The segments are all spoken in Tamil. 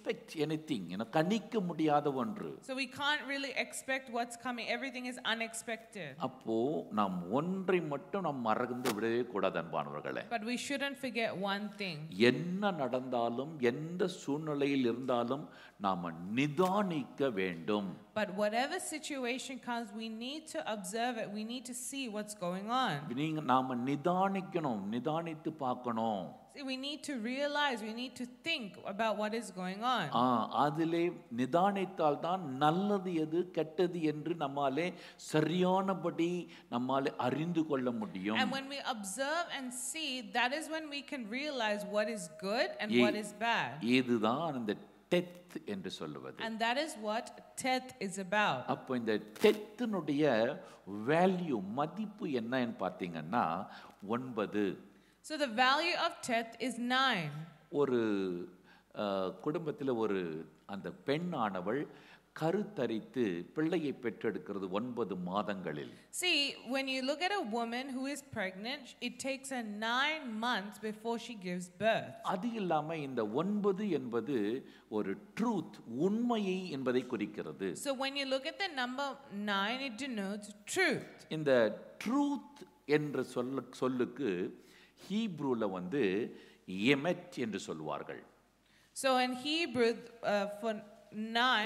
expect anything, கணிக்க முடியாத ஒன்று. So we can't really expect what's coming. Everything is unexpected. அப்போ நாம் ஒன்றை மட்டும் நாம் மறந்து விடவே கூடாது அன்பானவர்களே. But we shouldn't forget one thing. என்ன நடந்தாலும் எந்த சூழ்நிலையில் இருந்தாலும் நாம நிதானிக்க வேண்டும். But whatever situation comes, we need to observe it. We need to see what's going on. நாம நிதானிக்கணும், நிதானித்து பார்க்கணும். See, we need to realize, we need to think about what is going on. அதிலே நிதானித்தால் தான் நல்லது எது கெட்டது என்று நம்மாலே சரியானபடி நம்மாலே அறிந்து கொள்ள முடியும். And when we observe and see, that is when we can realize what is good and what is bad. இதுதான் இந்த டெத் என்று சொல்லுவது. And that is what death is about. அப்போ இந்த டெத்னுடைய வேல்யூ மதிப்பு என்னன்னு பார்த்தீங்கன்னா 9. So the value of death is 9. ஒரு குடும்பத்தில் ஒரு அந்த பெண்ணானவள் கருத்தரித்து பிள்ளையை பெற்றெடுக்கிறது 9 மாதங்களில். See, when you look at a woman who is pregnant, it takes her 9 months before she gives birth. அது இல்லாம இந்த 9 என்பது ஒரு ட்ரூத், உண்மையை என்பதை குறிக்கிறது. So when you look at the number 9, it denotes truth. இந்த ட்ரூத் என்ற சொல்லுக்கு ஹீப்ரூல எமெட் என்று சொல்வார்கள். So in Hebrew, for 9,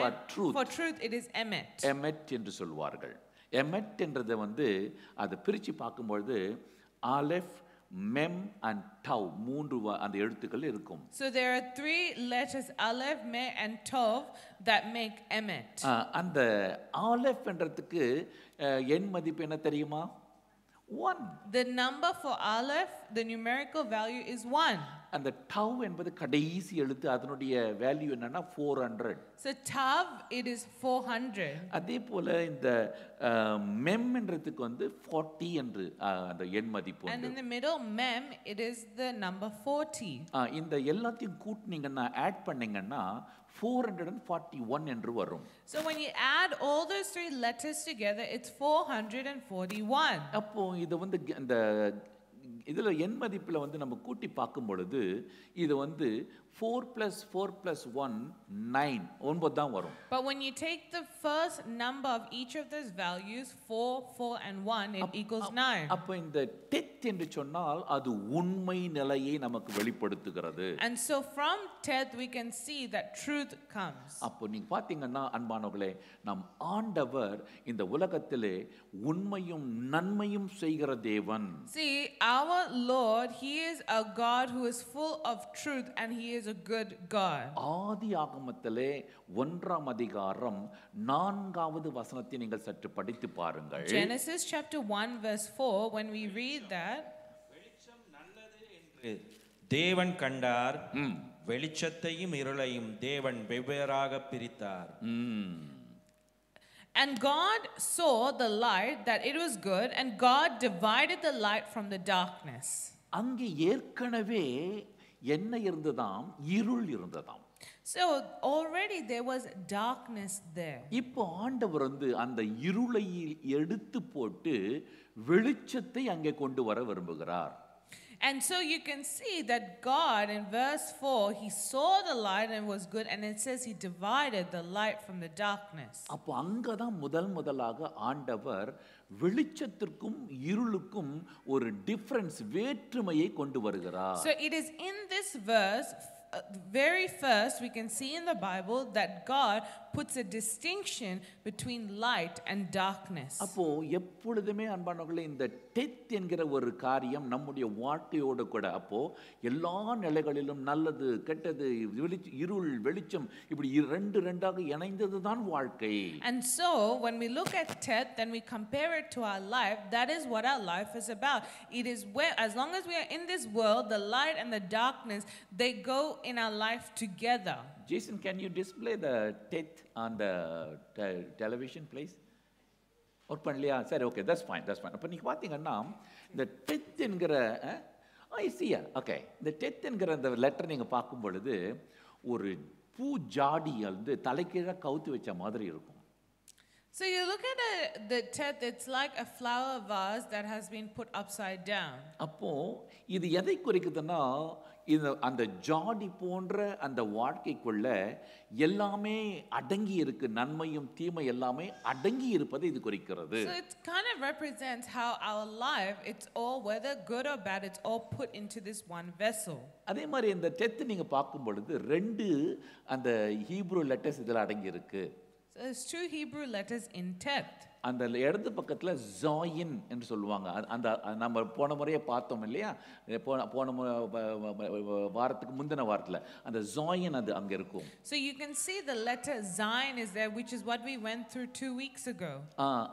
for truth it is emet. எமெட் என்று சொல்வார்கள். எமெட் என்றது அது பிரிச்சு பார்க்கும்போது ஆலெஃப், மெம் and tau 3 அந்த எழுத்துக்கள் இருக்கும். So there are 3 letters aleph, mem and tav that make emet. அந்த ஆலெஃப் என்றதுக்கு எண் மதிப்பு என்ன தெரியுமா? 1. The number for aleph, the numerical value is 1. அந்த tau என்பது கடைசி எழுத்து, அதனுடைய வேல்யூ என்னன்னா 400. So tav it is 400. அதே போல இந்த மெம் என்றதுக்கு 40 என்று அந்த எண் மதிப்பு. And in the middle mem it is the number 40. இந்த எல்லாத்தையும் கூட்டினீங்கன்னா ஆட் பண்ணீங்கன்னா 441 என்று வரும். So when you add all those 3 letters together, it's 441. அப்போ இது இந்த இதுல எண் மதிப்புல நம்ம கூட்டி பார்க்கும் பொழுது இது 4 + 4 + 1 9 9 தான் வரும். But when you take the first number of each of those values 4, 4 and 1, it equals 9. அப்போ இந்த டெத் என்று சொன்னால் அது உண்மை நிலையை நமக்கு வெளிப்படுத்துகிறது. And so from death we can see that truth comes. அப்போ நீங்க பாத்தீங்கன்னா அன்பானவர்களே, நம் ஆண்டவர் இந்த உலகத்திலே உண்மையும் நன்மையும் செய்கிற தேவன். See, our Lord, he is a God who is full of truth and he is a good God. ஆதியாகமத்திலே 1ஆம் அதிகாரம் 4வது வசனத்தை நீங்கள் சற்று படித்து பாருங்கள். Genesis chapter 1 verse 4, when we read that, வெளிச்சம் நல்லது என்று தேவன் கண்டார், வெளிச்சத்தையும் இருளையும் தேவன் வெவ்வேறாக பிரித்தார். And God saw the light that it was good, and God divided the light from the darkness. அங்கே ஏற்கனவே என்ன இருந்ததாம்? இருள் இருந்ததாம். So already there was darkness there. இப்போ ஆண்டவர் அந்த இருளை எடுத்து போட்டு வெளிச்சத்தை அங்கே கொண்டு வர விரும்புகிறார். And so you can see that God in verse 4, he saw the light and it was good, and it says he divided the light from the darkness. அப்போ அங்கதான் முதலாக ஆண்டவர் வெளிச்சத்திற்கும் இருளுக்கும் ஒரு டிஃபரன்ஸ், வேற்றுமையை கொண்டு வருகிறார். So it is in this verse, very first we can see in the Bible that God puts a distinction between light and darkness. அப்போ எப்பொழுதுமே அன்பானவர்களே, இந்த டெத் என்கிற ஒரு காரியம் நம்முடைய வாழ்க்கையோடு கூட அப்போ எல்லா நிலைகளிலும் நல்லது கெட்டது, இருள் வெளிச்சம், இப்படி ரெண்டாக இணைந்தது தான் வாழ்க்கை. And so when we look at death and we compare it to our life, that is what our life is about. It is where, as long as we are in this world, the light and the darkness, they go in our life together. Jason, can you display the death on the television, please? Work பண்ணலையா? சரி, ஓகே, தட்ஸ் ஃபைன். அப்போ நீங்கள் பார்த்தீங்கன்னா இந்த டெத் என்கிற ஐசியா, ஓகே, இந்த டெத் என்கிற அந்த லெட்டர் நீங்கள் பார்க்கும் பொழுது ஒரு பூ ஜாடி தலைக்கீழ கவுத்து வச்ச மாதிரி இருக்கும். So you look at the death, it's like a flower vase that has been put upside down. அப்போ இது எதை குறிக்குதுன்னா, அந்த ஜாடி போன்ற அந்த வாழ்க்கைக்குள்ள எல்லாமே அடங்கி இருக்கு, நன்மையும் தீமை எல்லாமே அடங்கி இருப்பதை இது குறிக்கிறது. So it kind of represents how our life, it's all, whether good or bad, it's all put into this one vessel. அதே மாதிரி இந்த டெத் நீங்க பார்க்கும் பொழுது 2 அந்த ஹீப்ரு லெட்டர்ஸ் இதுல அடங்கி இருக்கு. So there's 2 Hebrew letters in Teth. அந்த இடது பக்கத்துல ஜாயின் என்று சொல்லுவாங்க. அந்த நம்ம போன முறையே பார்த்தோம் இல்லையா, போன வாரத்துக்கு முந்தின வாரத்தில் அந்த ஜாயின் அது அங்க இருக்கும். So you can see the letter Zion is there, which is what we went through 2 weeks ago.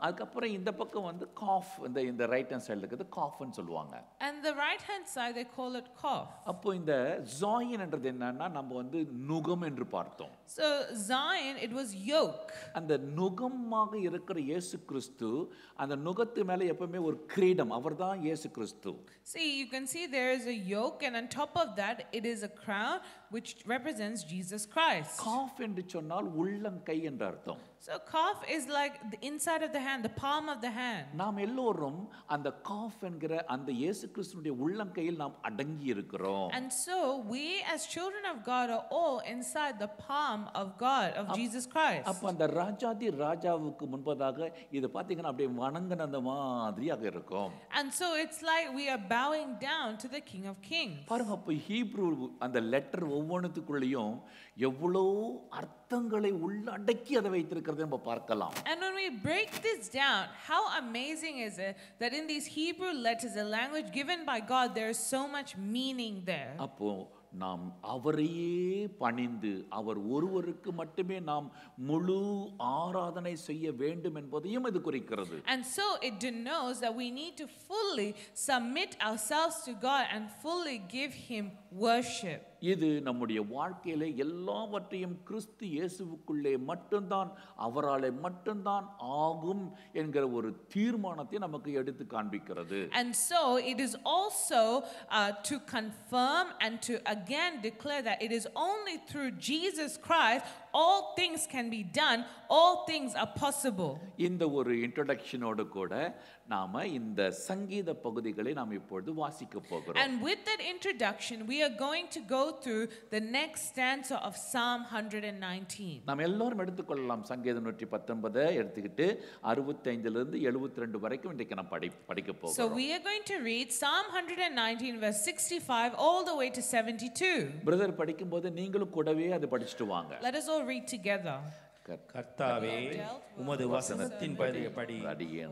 அதுக்கப்புறம் இந்த பக்கம் வந்து காஃப், இந்த ரைட் ஹேண்ட் சைடுல இருக்குது காஃப்னு சொல்லுவாங்க. And the right hand side they call it Kof. அப்போ இந்த ஜாயின் என்றது என்னன்னா நம்ம வந்து நுகம் என்று பார்த்தோம். So Zion, it was yoke. அந்த நுகமாக இருக்கிற இயேசு கிறிஸ்து, அந்த நுகத்து மேல எப்பவுமே ஒரு கிரீடம், அவர்தான் இயேசு கிறிஸ்து. See, you can see there is a yoke, and on top of that it is a crown which represents Jesus Christ. காஃப் என்று சொன்னால் உள்ளங்கை என்று அர்த்தம். So Kof is like the inside of the hand, the palm of the hand. நாம் எல்லோரும் அந்த காஃப் என்கிற அந்த இயேசு கிறிஸ்துவினுடைய உள்ளங்கையில் நாம் அடங்கி இருக்கிறோம். And so we as children of God are all inside the palm of God, of Jesus Christ. அப்ப அந்த ராஜாதி ராஜாவுக்கு முன்பதாக இது பாத்தீங்கன்னா அப்படியே வணங்குன மாதிரியாக இருக்கும். And so it's like we are bowing down to the King of Kings. பாருங்க, அப்ப ஹீப்ரு அந்த லெட்டர் ஒவ்வொன்றுக்குள்ளேயும் எவ்வளவு அர்த்தங்களை உள்ளடக்கி அதை வைத்திருக்கிறதை நம்ம பார்க்கலாம். And when we break this down, how amazing is it that in these Hebrew letters, a language given by God, there is so much meaning there. அப்போ நாம் அவரையே பணிந்து அவர் ஒருவருக்கு மட்டுமே நாம் முழு ஆராதனை செய்ய வேண்டும் என்பதையும் இது குறிக்கிறது. And so it denotes that we need to fully submit ourselves to God and fully give him worship. இது நம்முடைய வாழ்க்கையில எல்லாவற்றையும் கிறிஸ்து இயேசுவுக்குள்ளே மட்டும்தான், அவராலே மட்டும்தான் ஆகும் என்கிற ஒரு தீர்மானத்தை நமக்கு எடுத்து காண்பிக்கிறது. And so it is also to confirm and to again declare that it is only through Jesus Christ all things can be done, all things are possible. இந்த ஒரு இன்ட்ரோடக்ஷனோடு கூட நாம இந்த சங்கீத பகுதிகளை நாம் இப்பொழுது வாசிக்க போகிறோம். And with that introduction we are going to go through the next stanza of Psalm 119. நாம் எல்லாரும் எடுத்துக்கொள்ளலாம். சங்கீதம் 119 எடுத்துக்கிட்டு 65 இருந்து 72 வரைக்கும் இன்றைக்கு நாம் படிக்க போகிறோம். So we are going to read Psalm 119 verse 65 all the way to 72. Brother படிக்கும்போது நீங்களும் கூடவே அதை படிச்சிட்டு வாங்க. Let us all read together. கர்த்தாவே, உமது வசனத்தின் படி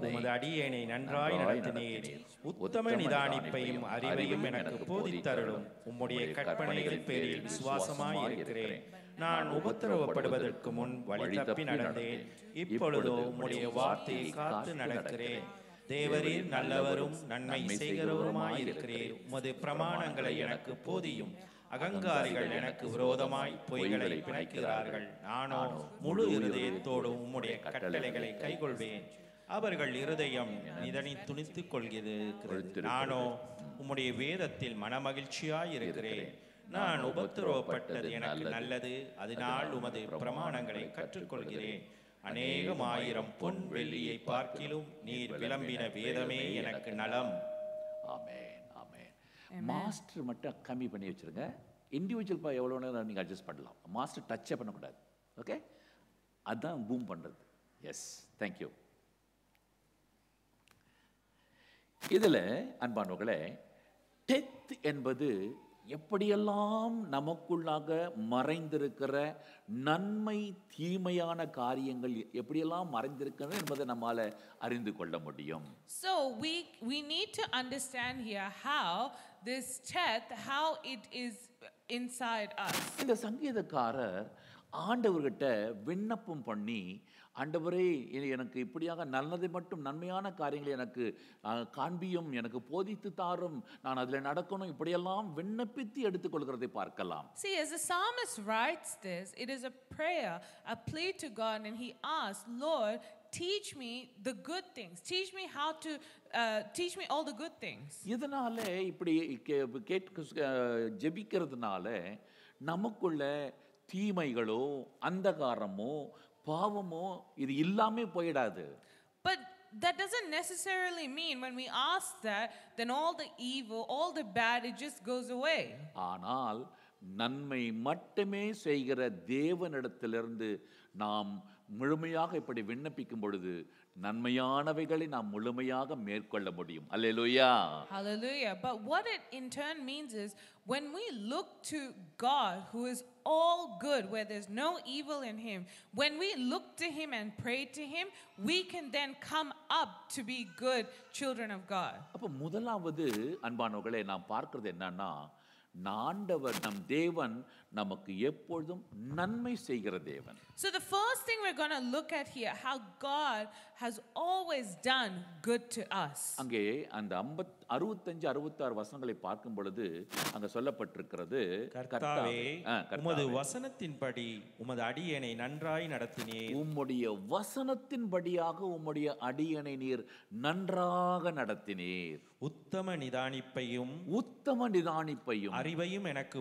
உமது அடியேனை நன்றாய் நடத்தினீர். உத்தம நிதானிப்பையும் அறிவையும் எனக்கு போதித்தருளும். உம்முடைய கற்பனைகள் பேரில் விசுவாசமாய் இருக்கிறேன். நான் உபத்திரவப்படுவதற்கு முன் வழி தப்பி நடந்தேன். இப்பொழுதோ உம்முடைய வார்த்தையை காத்து நடக்கிறேன். தேவரீர் நல்லவரும் நன்மை செய்கிறவருமாய் இருக்கிறீர். உமது பிரமாணங்களை எனக்கு போதியும். அகங்காரிகள் எனக்கு விரோதமாய் பொய்களை பிணைக்கிறார்கள். நானோ முழு இருதயத்தோடு உம்முடைய கட்டளைகளை கைக்கொள்வேன். அவர்கள் இருதயம் நிதனி துணித்துக் கொள்கிறது. நானோ உம்முடைய வேதத்தில் மனமகிழ்ச்சியாய் இருக்கிறேன். நான் உபத்திரவப்பட்டது எனக்கு நல்லது. அதனால் உமது பிரமாணங்களை கற்றுக்கொள்கிறேன். அநேகமாயிரம் பொன் வெள்ளியை பார்க்கிலும் நீர் விளம்பின வேதமே எனக்கு நலம். ஆமென். மாஸ்டர் மட்டும் கம்மி பண்ணி வச்சிருங்க. இண்டிவிஜுவல் எவ்வளோ நேரம் நீங்கள் அட்ஜஸ்ட் பண்ணலாம். மாஸ்டர் டச்சே பண்ணக்கூடாது. ஓகே, அதுதான் பூம் பண்ணுறது. Yes, thank you. இதில் அன்பானவர்களே, டெத் என்பது எப்படியெல்லாம் நமக்குள்ளாக மறைந்திருக்கிற நன்மை தீமையான காரியங்கள் எப்படியெல்லாம் மறைந்திருக்கிறது என்பதை நம்மால அறிந்து கொள்ள முடியும். So we need to understand here how this death, how it is inside us. இந்த சங்கீதக்காரர் ஆண்டவர்கிட்ட விண்ணப்பம் பண்ணி, ஆண்டவரே எனக்கு இப்படியாக நல்லதை மட்டும் நன்மையான காரியங்களை எனக்கு காண்பியும், எனக்கு போதித்து தாரும், நான் அதில் நடக்கணும், இப்படியெல்லாம் விண்ணப்பித்து எடுத்துக்கொள்கிறதை பார்க்கலாம். See, as the psalmist writes this, it is a prayer, a plea to God, and he asks, Lord, teach me the good things. Teach me how to teach me all the good things. இதனால இப்படி ஜெபிக்கிறதுனால நமக்குள்ள தீமைகளோ அந்தகாரமோ பாவமோ இது இல்லாமே போயிடாது. But that doesn't necessarily mean when we ask that, then all the evil, all the bad, it just goes away. ஆனால் நன்மை மட்டுமே செய்கிற தேவனிடத்திலிருந்து நாம் முழுமையாக இப்படி விண்ணப்பிக்கும் பொழுது நன்மையானவைகளை நாம் முழுமையாக மேற்கொள்ள முடியும். அல்லேலூயா. Hallelujah. But what it in turn means is when we look to God who is all good, where there's no evil in him, when we look to him and pray to him, we can then come up to be good children of God. அப்ப முதலாவது அன்பானவர்களே நாம் பார்க்கிறது என்னன்னா, ஆண்டவர் நம் தேவன் நமக்கு எப்பொழுதும் நன்மை செய்கிற தேவன். So the first thing we're going to look at here, how God has always done good to us. அங்கே அந்த 65 66 வசனங்களை பார்க்கும் பொழுது அங்க சொல்லப்பட்டிருக்கிறது, கர்த்தாவே உமது வசனத்தின்படி உமது அடியேனை நன்றாய் நடத்தினீர். உம்முடைய வசனத்தின்படியாக உம்முடைய அடியேனை நீர் நன்றாக நடத்தினீர். உத்தம நிதானிப்பையும் அறிவையும் எனக்கு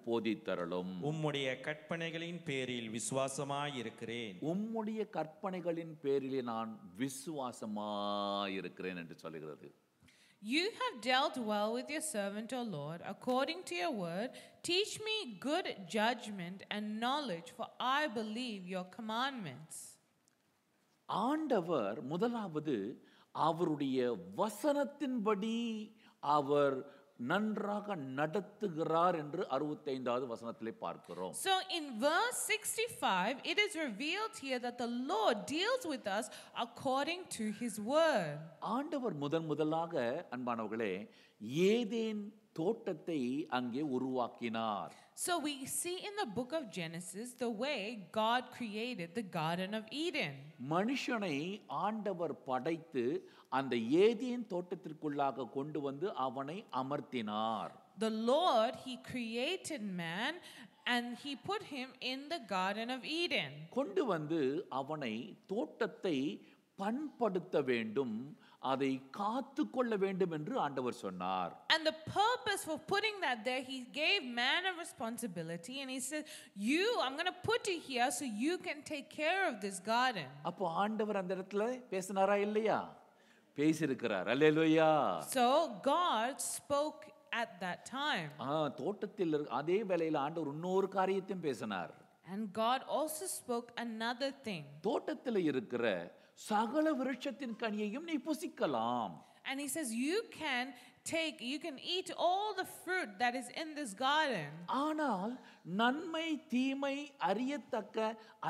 போதித்தருளும். உம்முடைய கற்பனைகளின் பேரில் விசுவாசமாயிருக்கிறேன். உம்முடைய கற்பனைகளின் பேரில் நான் விசுவாசமாயிருக்கிறேன் என்று சொல்கிறது. You have dealt well with your servant, O Lord, according to your word. Teach me good judgment and knowledge, for I believe your commandments. ஆண்டவர் முதலாவது அவருடைய வசனத்தின்படி அவர் நன்றாக நடத்துகிறார் என்று 65வது வசனத்திலே பார்க்கிறோம். So in verse 65 it is revealed here that the Lord deals with us according to his word. ஆண்டவர் முதலாக அன்பானவர்களே ஏதேன் தோட்டத்தை அங்கே உருவாக்கினார். So we see in the book of Genesis the way God created the Garden of Eden. மனுஷனை ஆண்டவர் படைத்து அந்த ஏதேன் தோட்டத்திற்குள்ளாக கொண்டு வந்து அவனை அமர்த்தினார். The Lord, he created man and he put him in the Garden of Eden. கொண்டு வந்து அவனை தோட்டத்தை பண்படுத்த வேண்டும், அதை காத்துக்கொள்ள வேண்டும் என்று ஆண்டவர் சொன்னார். And the purpose for putting that there, he gave man a responsibility and he said, I'm going to put you here so you can take care of this garden. அப்போ ஆண்டவர் அந்த இடத்துல பேசினாரா இல்லையா? பேசியிருக்கிறார். அல்லேலூயா. So God spoke at that time. தோட்டத்தில் அதே வேளையில் ஆண்டவர் இன்னொரு காரியத்தையும் பேசினார். And God also spoke another thing. தோட்டத்தில் இருக்கிற சகல விருட்சத்தின் கனியையும் நீ புசிக்கலாம். And he says you can eat all the fruit that is in this garden. ஆனால் நன்மை தீமை அறியத்தக்க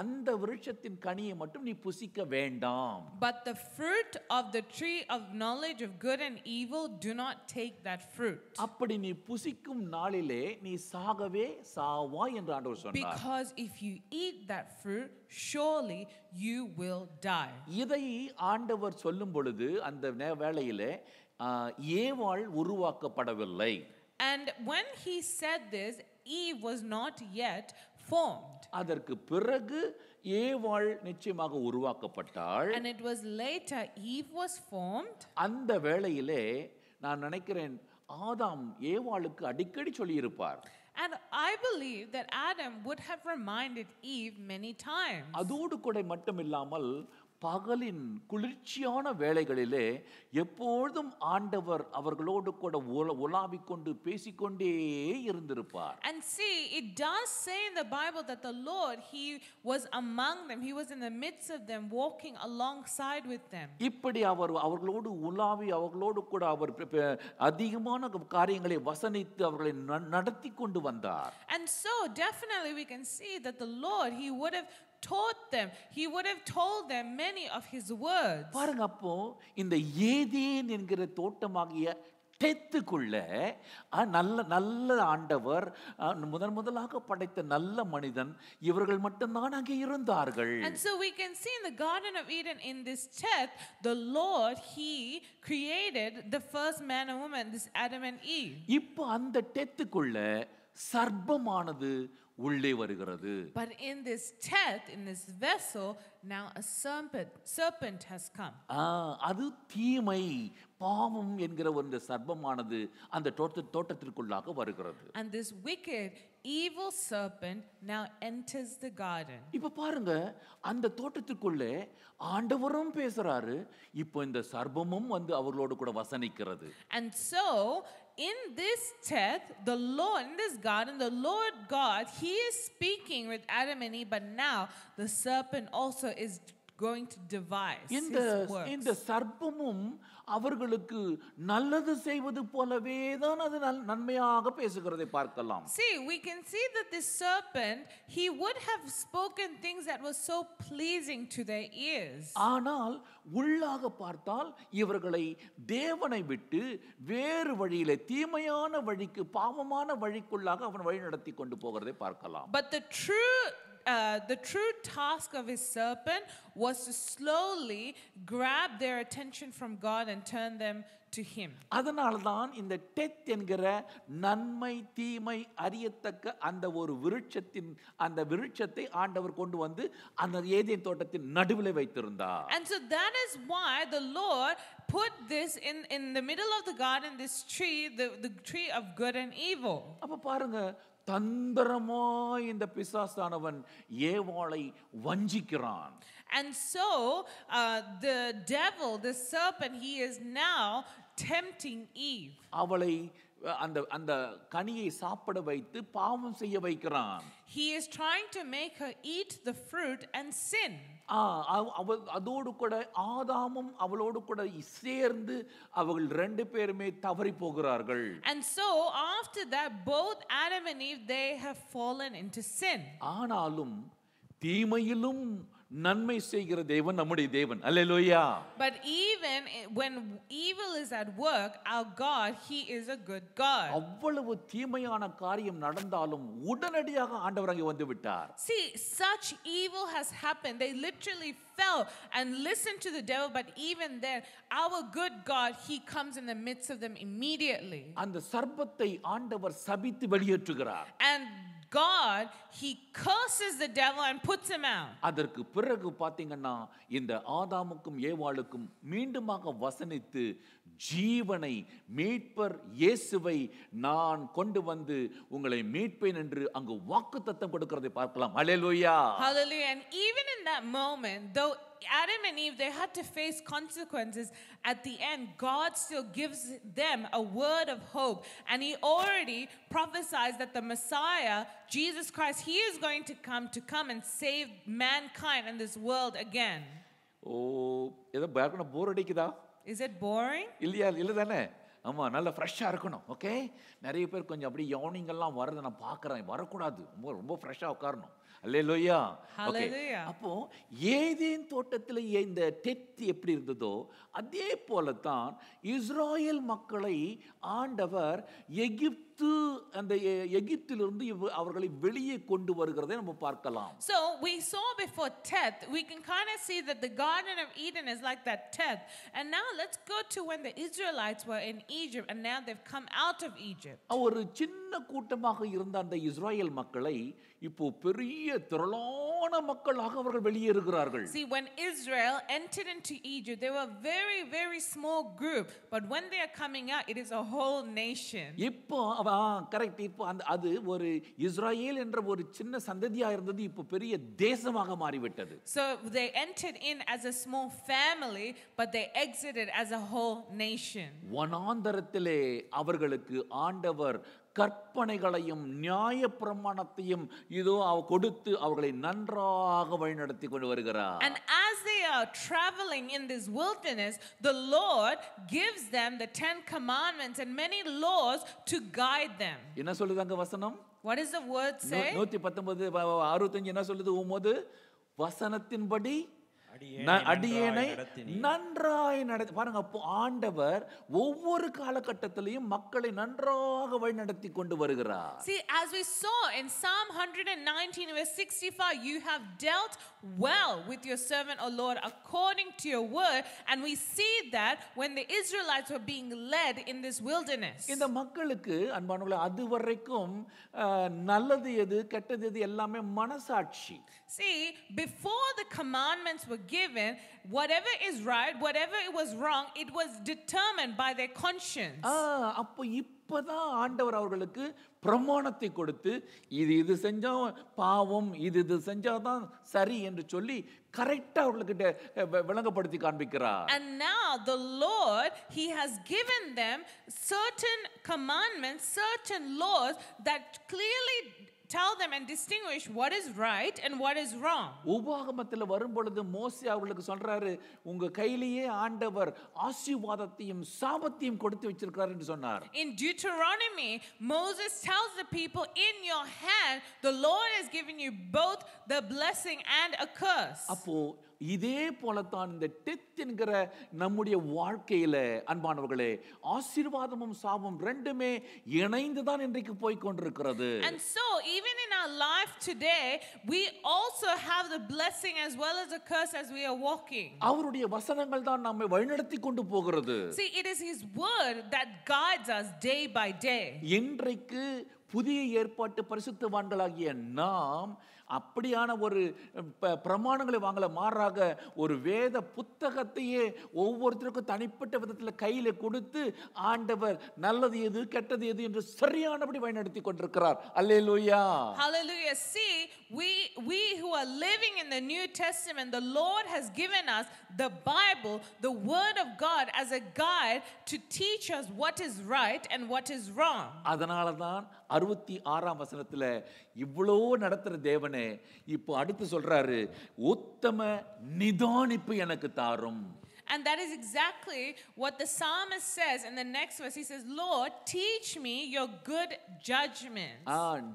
அந்த விருட்சத்தின் கனியை மட்டும் நீ புசிக்க வேண்டாம். But the fruit of the tree of knowledge of good and evil, do not take that fruit. அப்படி நீ புசிக்கும் நாளிலே நீ சாகவே சாவாய் என்று ஆண்டவர் சொன்னார். Because if you eat that fruit, surely you will die. இதை ஆண்டவர் சொல்லும் பொழுது அந்த வேளையிலே ஏவாள் உருவாக்கப்படவில்லை. And when he said this, Eve was not yet formed. அதற்கு பிறகு ஏவாள் நிச்சயமாக உருவாக்கப்பட்டாள். And it was later Eve was formed. அந்த வேளையிலே நான் நினைக்கிறேன் ஆதாம் ஏவாளுக்கு அடிக்கடி சொல்லியிருப்பார். And I believe that Adam would have reminded Eve many times. அதோடு கூட மட்டுமில்லாமல் பகலின் குளிர்ச்சியான வேளைகளிலே எப்பொழுதும் ஆண்டவர் அவர்களோடு கூட உலாவிக் கொண்டு பேசிக்கொண்டே இருந்திருப்பார். And see, it does say in the Bible that the Lord, he was among them, he was in the midst of them, walking alongside with them. இப்படி அவர்களோடு உலாவி அவர்களோடு கூட அவர் அதிகமான காரியங்களை வசனித்து அவர்களை நடத்தி கொண்டு வந்தார். And so definitely we can see that the Lord, he would have taught them, he would have told them many of his words. பாருங்க, அப்போ இந்த ஏதேன் என்கிற தோட்டமாகிய டெத்துக்குள்ள நல்ல ஆண்டவர் முதலாக படைத்த நல்ல மனிதன் இவர்கள் மட்டும்தான் அங்கே இருந்தார்கள். And so we can see in the Garden of Eden, in this Teth, the Lord, he created the first man and woman, this Adam and Eve. இப்போ அந்த டெத்துக்குள்ள சர்ப்பமானது உள்ளே வருகிறது. But in this Teth, in this vessel, now a serpent has come. அது தீமை பாவம் என்கிற ஒரு சர்ப்பமானது அந்த தோட்டத்திற்குள்ளாக வருகிறது. And this wicked evil serpent now enters the garden. இப்ப பாருங்க, அந்த தோட்டத்துக்குள்ளே ஆண்டவரும் பேசுறாரு, இப்போ இந்த சர்ப்பமும் வந்து அவர்களோடு கூட வசனிக்கிறது. And so in this death, the Lord, in this garden, the Lord God, he is speaking with Adam and Eve, but now the serpent also is going to devise his works. இந்த சர்ப்பமும் அவர்களுக்கு நல்லது செய்வது போலவே தான் அது நன்மையாக பேசுகிறதை பார்க்கலாம். See, we can see that this serpent, he would have spoken things that were so pleasing to their ears. ஆனால் உள்ளாக பார்த்தால் இவர்களை தேவனை விட்டு வேறு வழியிலே தீமையான வழிக்கு பாவமான வழிக்குள்ளாக அவன் வழி நடத்தி கொண்டு போகிறதை பார்க்கலாம். But the true task of his serpent was to slowly grab their attention from God and turn them to him. அதனால்தான் இந்த டெத் என்கிற நன்மை தீமை அறியத்தக்க அந்த ஒரு விருட்சத்தை ஆண்டவர் கொண்டு வந்து அந்த ஏதேன் தோட்டத்தின் நடுவில் வைத்திருந்தார். And so that is why the Lord put this in the middle of the garden, this tree, the tree of good and evil. அப்ப பாருங்க, தந்திரமாய் இந்த பிசாசானவன் ஏவாளை வஞ்சிக்கிறான். And so the devil, the serpent, he is now tempting Eve. அவளை அந்த கனியை சாப்பிட வைத்து பாவம் செய்ய வைக்கிறான். He is trying to make her eat the fruit and sin. அதோடு கூட ஆதாமும் அவளோடு கூட சேர்ந்து அவர்கள் ரெண்டு பேருமே தவறி போகிறார்கள். And so after that, both Adam and Eve, they have fallen into sin. ஆனாலும் தீமையிலும் நன்மை செய்கிற தேவன் நம்முடைய தேவன். அல்லேலூயா. But even when evil is at work, our God, he is a good God. அவ்வளவு தீமையான காரியம் நடந்தாலும் உடனடியாக ஆண்டவர் அங்கே வந்து விட்டார். See, such evil has happened. They literally fell and listened to the devil, but even then, our good God, he comes in the midst of them immediately. அந்த சர்ப்பத்தை ஆண்டவர் சபித்து வெளியேற்றுகிறார். And God, he curses the devil and puts him out. அதற்கு பிறகு பாத்தீங்கன்னா இந்த ஆதாமுக்கும் ஏவாளுக்கும் மீண்டுமாக வசனித்து ஜீவனை மீட்பர் இயேசுவை நான் கொண்டு வந்து உங்களை மீட்பேன் என்று அங்கு வாக்குத்தத்தம் கொடுக்கிறதை பார்க்கலாம். ஹல்லேலூயா. Hallelujah. And even in that moment, though Adam and Eve, they had to face consequences, at the end, God still gives them a word of hope. And he already prophesies that the Messiah, Jesus Christ, he is going to come and save mankind and this world again. ஏதோ பார்க்கணும் போர் அடிக்குதா? Is it boring? இல்ல தானே? ஆமா, நல்ல ஃப்ரெஷ்ஷாக இருக்கணும். ஓகே, நிறைய பேர் கொஞ்சம் அப்படி யவனிங்கெல்லாம் வரதை நான் பார்க்குறேன். வரக்கூடாது, ரொம்ப ஃப்ரெஷ்ஷாக உட்காரணும். அல்லேலூயா. Hallelujah. அப்போ ஏதேன் தோட்டத்தில் இந்த டெத் எப்படி இருந்ததோ அதே போலத்தான் இஸ்ராயேல் மக்களை ஆண்டவர் எகிப்திலிருந்து அவர்களை வெளியே கொண்டு வருகிறதை நம்ம பார்க்கலாம். So we saw before Teth, we can kind of see that the Garden of Eden is like that Teth. And now let's go to when the Israelites were in Egypt and now they've come out of Egypt. ஒரு சின்ன கூட்டமாக இருந்த அந்த இஸ்ராயேல் மக்களை இப்போ பெரிய திரளான மக்களாக அவர்கள் வெளியேறுகிறார்கள். See, when Israel entered into Egypt, they were a very, very small group. But when they are coming out, it is a whole nation. இப்போ கரெக்ட். இப்போ அது ஒரு இஸ்ராயேல் என்ற ஒரு சின்ன சந்ததியா இருந்தது, இப்போ பெரிய தேசமாக மாறிவிட்டது. So they entered in as a small family, but they exited as a whole nation. வனாந்தரத்திலே அவர்களுக்கு ஆண்டவர் கற்பனைகளையும் நியாயப்பிரமாணத்தையும் இதோ கொடுத்து அவர்களை நன்றாக வழிநடத்தி கொண்டு வருகிறார். And as they are traveling in this wilderness, the Lord gives them the 10 commandments and many laws to guide them. என்ன சொல்லுது அங்க வசனம்? What does the word say? 119:65 என்ன சொல்லுது? உமது வசனத்தின்படி அடியேனை நன்றாய் நடத்தி பாருங்க. அப்போ ஆண்டவர் ஒவ்வொரு காலகட்டத்திலையும் மக்களை நன்றாக வழி நடத்தி கொண்டு வருகிறார். See, as we saw in Psalm 119 verse 65, you have dealt well with your servant, O Lord, according to your word. And we see that when the Israelites were being led in this wilderness. இந்த மக்களுக்கு அன்பானவர்களே, அதுவரைக்கும் நல்லது எது கெட்டது எது எல்லாமே மனசாட்சி. See, before the commandments were given, whatever is right, whatever it was wrong, it was determined by their conscience. அப்போ இப்பதான் ஆண்டவர் அவர்களுக்கு பிரமாணத்தை கொடுத்து இது செஞ்சா பாவம், இது செஞ்சாதான் சரி என்று சொல்லி கரெக்டா அவர்களுக்கு விளங்கப்படுத்தி காண்பிக்கிறார். And now the Lord, he has given them certain commandments, certain laws that clearly tell them and distinguish what is right and what is wrong. உபாகமத்தில் வரும் பொழுது மோசே அவர்களுக்கு சொல்றாரு, உங்க கையிலேயே ஆண்டவர் ஆசீர்வாதத்தையும் சாபத்தையும் கொடுத்து வச்சிருக்கார் என்று சொன்னார். In Deuteronomy, Moses tells the people, in your hand the Lord has given you both the blessing and a curse. அப்போ இதே போலத்தான் இந்த டெத் என்கிற நம்முடைய வாழ்க்கையில அன்பானவர்களே ஆசீர்வாதமும் சாபம் ரெண்டுமே இணைந்துதான் இன்றைக்கு போய் கொண்டிருக்கிறது. And so even in our life today we also have the blessing as well as the curse as we are walking. அவருடைய வசனங்கள் தான் நம்மை வழிநடத்தி கொண்டு போகிறது. See, it is his word that guides us day by day. இன்றைக்கு புதிய ஏற்பாட்டு பரிசுத்தவான்களாகிய நாம் அப்படியான ஒரு பிரமாணங்களை வாங்கல, மாறாக ஒரு வேத புத்தகத்தையே ஒவ்வொருத்தருக்கும் தனிப்பட்ட விதத்தில் கையில கொடுத்து ஆண்டவர் நல்லது எது கெட்டது எது என்று சரியானபடி வழிநடத்தி கொண்டிருக்கிறார். அல்லேலூயா. Hallelujah. See, we who are living in the New Testament, the Lord has given us the Bible, the word of God, as a guide to teach us what is right and what is wrong. அதனால தான் 66ஆம் வசனத்துல இவ்வளோ நடத்துற தேவனே இப்போ அடுத்து சொல்றாரு, உத்தம நிதானிப்பு எனக்கு தாரும். And that is exactly what the psalmist says in the next verse. He says, Lord, teach me your good judgment.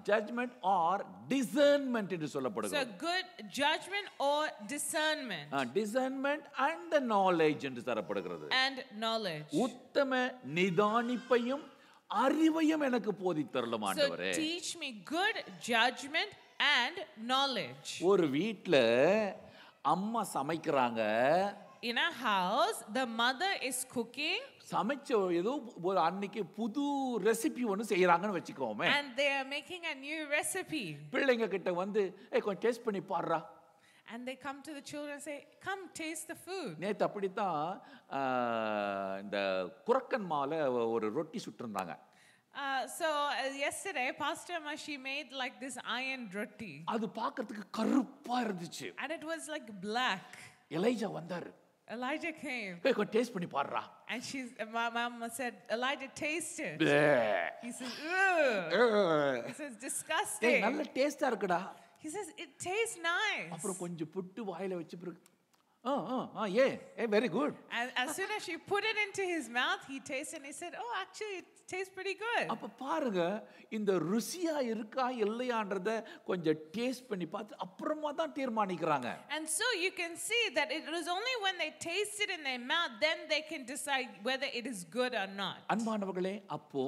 Judgment or discernment என்று சொல்லப்படுகிறது. So good judgment or discernment. Discernment and the knowledge என்று சொல்லப்படுகிறது. And knowledge. உத்தம நிதானிப்பையும் அறிவையும் எனக்கு போதித்தருளும் ஆண்டவரே. So teach me good judgment and knowledge. ஒரு வீட்ல அம்மா சமைக்கறாங்க. In a house, the mother is cooking. சமைச்ச ஏதோ ஒரு அன்னைக்கு புது ரெசிபி ஒன்னு செய்யறாங்கன்னு வெச்சுக்கோமே. And they are making a new recipe. பிள்ளைங்க கிட்ட வந்து கொஞ்சம் டேஸ்ட் பண்ணி பாருடா. And they come to the children and say, come taste the food. நேத்து அப்படித்தான் இந்த குரக்கன் மால ஒரு ரொட்டி சுட்டிருந்தாங்க. So yesterday Pastor Amma, she made like this iron roti. அது பார்க்கிறதுக்கு கருப்பா இருந்துச்சு. And it was like black. Elijah வந்தாரு. Elijah came. கொஞ்சம் டேஸ்ட் பண்ணி பாருடா. And my mama said, Elijah, taste it. He says, he says, disgusting. நல்ல டேஸ்டா இருக்குடா. He says, it tastes nice. அப்புறம் கொஞ்சம் புட்டு வாயில வச்ச பிறகு very good. And as soon as she put it into his mouth, he tasted and he said, oh, actually it tastes pretty good. அப்ப பாருங்க, இந்த ருசியா இருக்கா இல்லையான்றத கொஞ்சம் டேஸ்ட் பண்ணி பார்த்து அப்புறமா தான் தீர்மானிக்கறாங்க. And so you can see that it was only when they taste it in their mouth then they can decide whether it is good or not. அன்பானவர்களே, அப்போ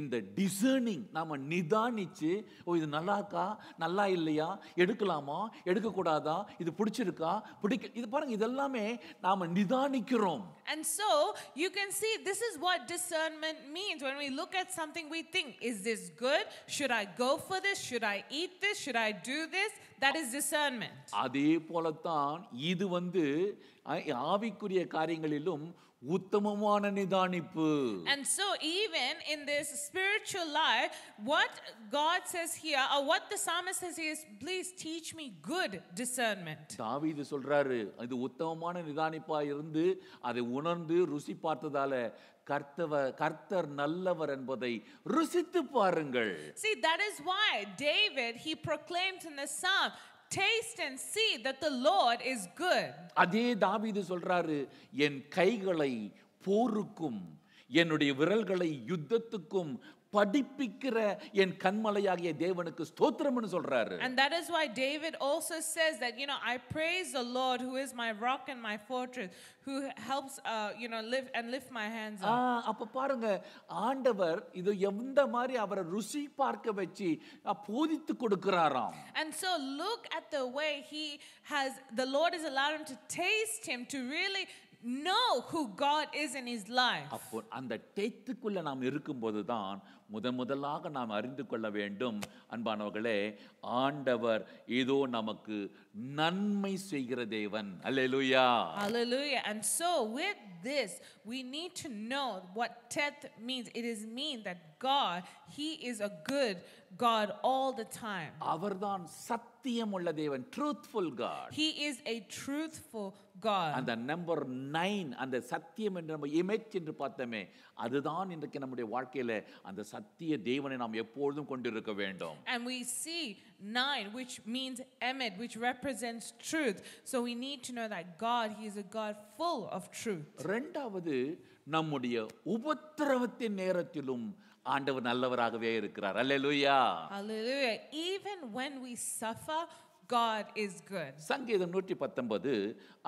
இந்த டிசர்னிங் நாம நிதானிச்சு இது நல்லா இருக்கா நல்லா இல்லையா, எடுக்கலாமா எடுக்க கூடாதா, இது பிடிச்சிருக்கா பிடிக்க, இது பாருங்க இதெல்லாமே நாம நிதானிக்கிறோம். And so you can see this is what discernment means. When we look at something, we think, is this good? Should I go for this? Should I eat this? Should I do this? That is discernment. அதே போலத்தான் இது ஆவிக்குரிய காரியங்களிலும் உத்தமமான நிதானிப்பு. And so even in this spiritual life, what God says here, or what the psalmist says here, is please teach me good discernment. தாவீது சொல்றாரு, இது உத்தமமான நிதானிப்பா இருந்து அதை உணர்ந்து ருசி பார்த்ததால கர்த்தர் நல்லவர் என்பதை ருசித்து பாருங்கள். See, that is why David, he proclaims in the psalm, taste and see that the Lord is good. அதே தாவீது சொல்றாரு, என் கைகளை போருக்கும் என்னுடைய விரல்களை யுத்தத்துக்கும் படிப்பிக்கிற என் கண்மலையாகிய தேவனுக்கு ஸ்தோத்திரம்னு சொல்றாரு. And that is why David also says that, I praise the Lord who is my rock and my fortress, who helps lift my hands up. அப்ப பாருங்க, ஆண்டவர் இது எந்த மாதிரி அவரை ருசி பார்க்க வச்சு போதித்து கொடுக்கிறாராம். And so look at the way the Lord has allowed him to taste him, to really know who God is in his life. அப்போ அந்த டேத்துக்குள்ள நாம் இருக்கும்போது தான் முதலாக நாம் அறிந்து கொள்ள வேண்டும் அன்பானவர்களே, ஆண்டவர் இதோ நமக்கு நன்மை செய்கிற தேவன். அல்லேலூயா. Hallelujah. And so with this, we need to know what teth means. It is mean that God, He is a good God all the time. அவர்தான் சத்தியம் உள்ள தேவன், truthful God. He is a truthful God. அந்த நம்பர் 9, அந்த சத்தியம் என்று நம்ம இமேஜ் என்று பார்த்தோமே, அதுதான் இன்றைக்கு நம்முடைய வாழ்க்கையில அந்த சத்திய தேவனை நாம் எப்பொழுதும் கொண்டிருக்க வேண்டும். And we see 9, which means emet, which represents truth. So we need to know that God, He is a God full of truth. இரண்டாவது, நம்முடைய உபத்திரவத்தின் நேரத்திலும் ஆண்டவர் நல்லவராகவே இருக்கிறார். அல்லேலூயா. Hallelujah. Even when we suffer, God is good. சங்கீதம் 119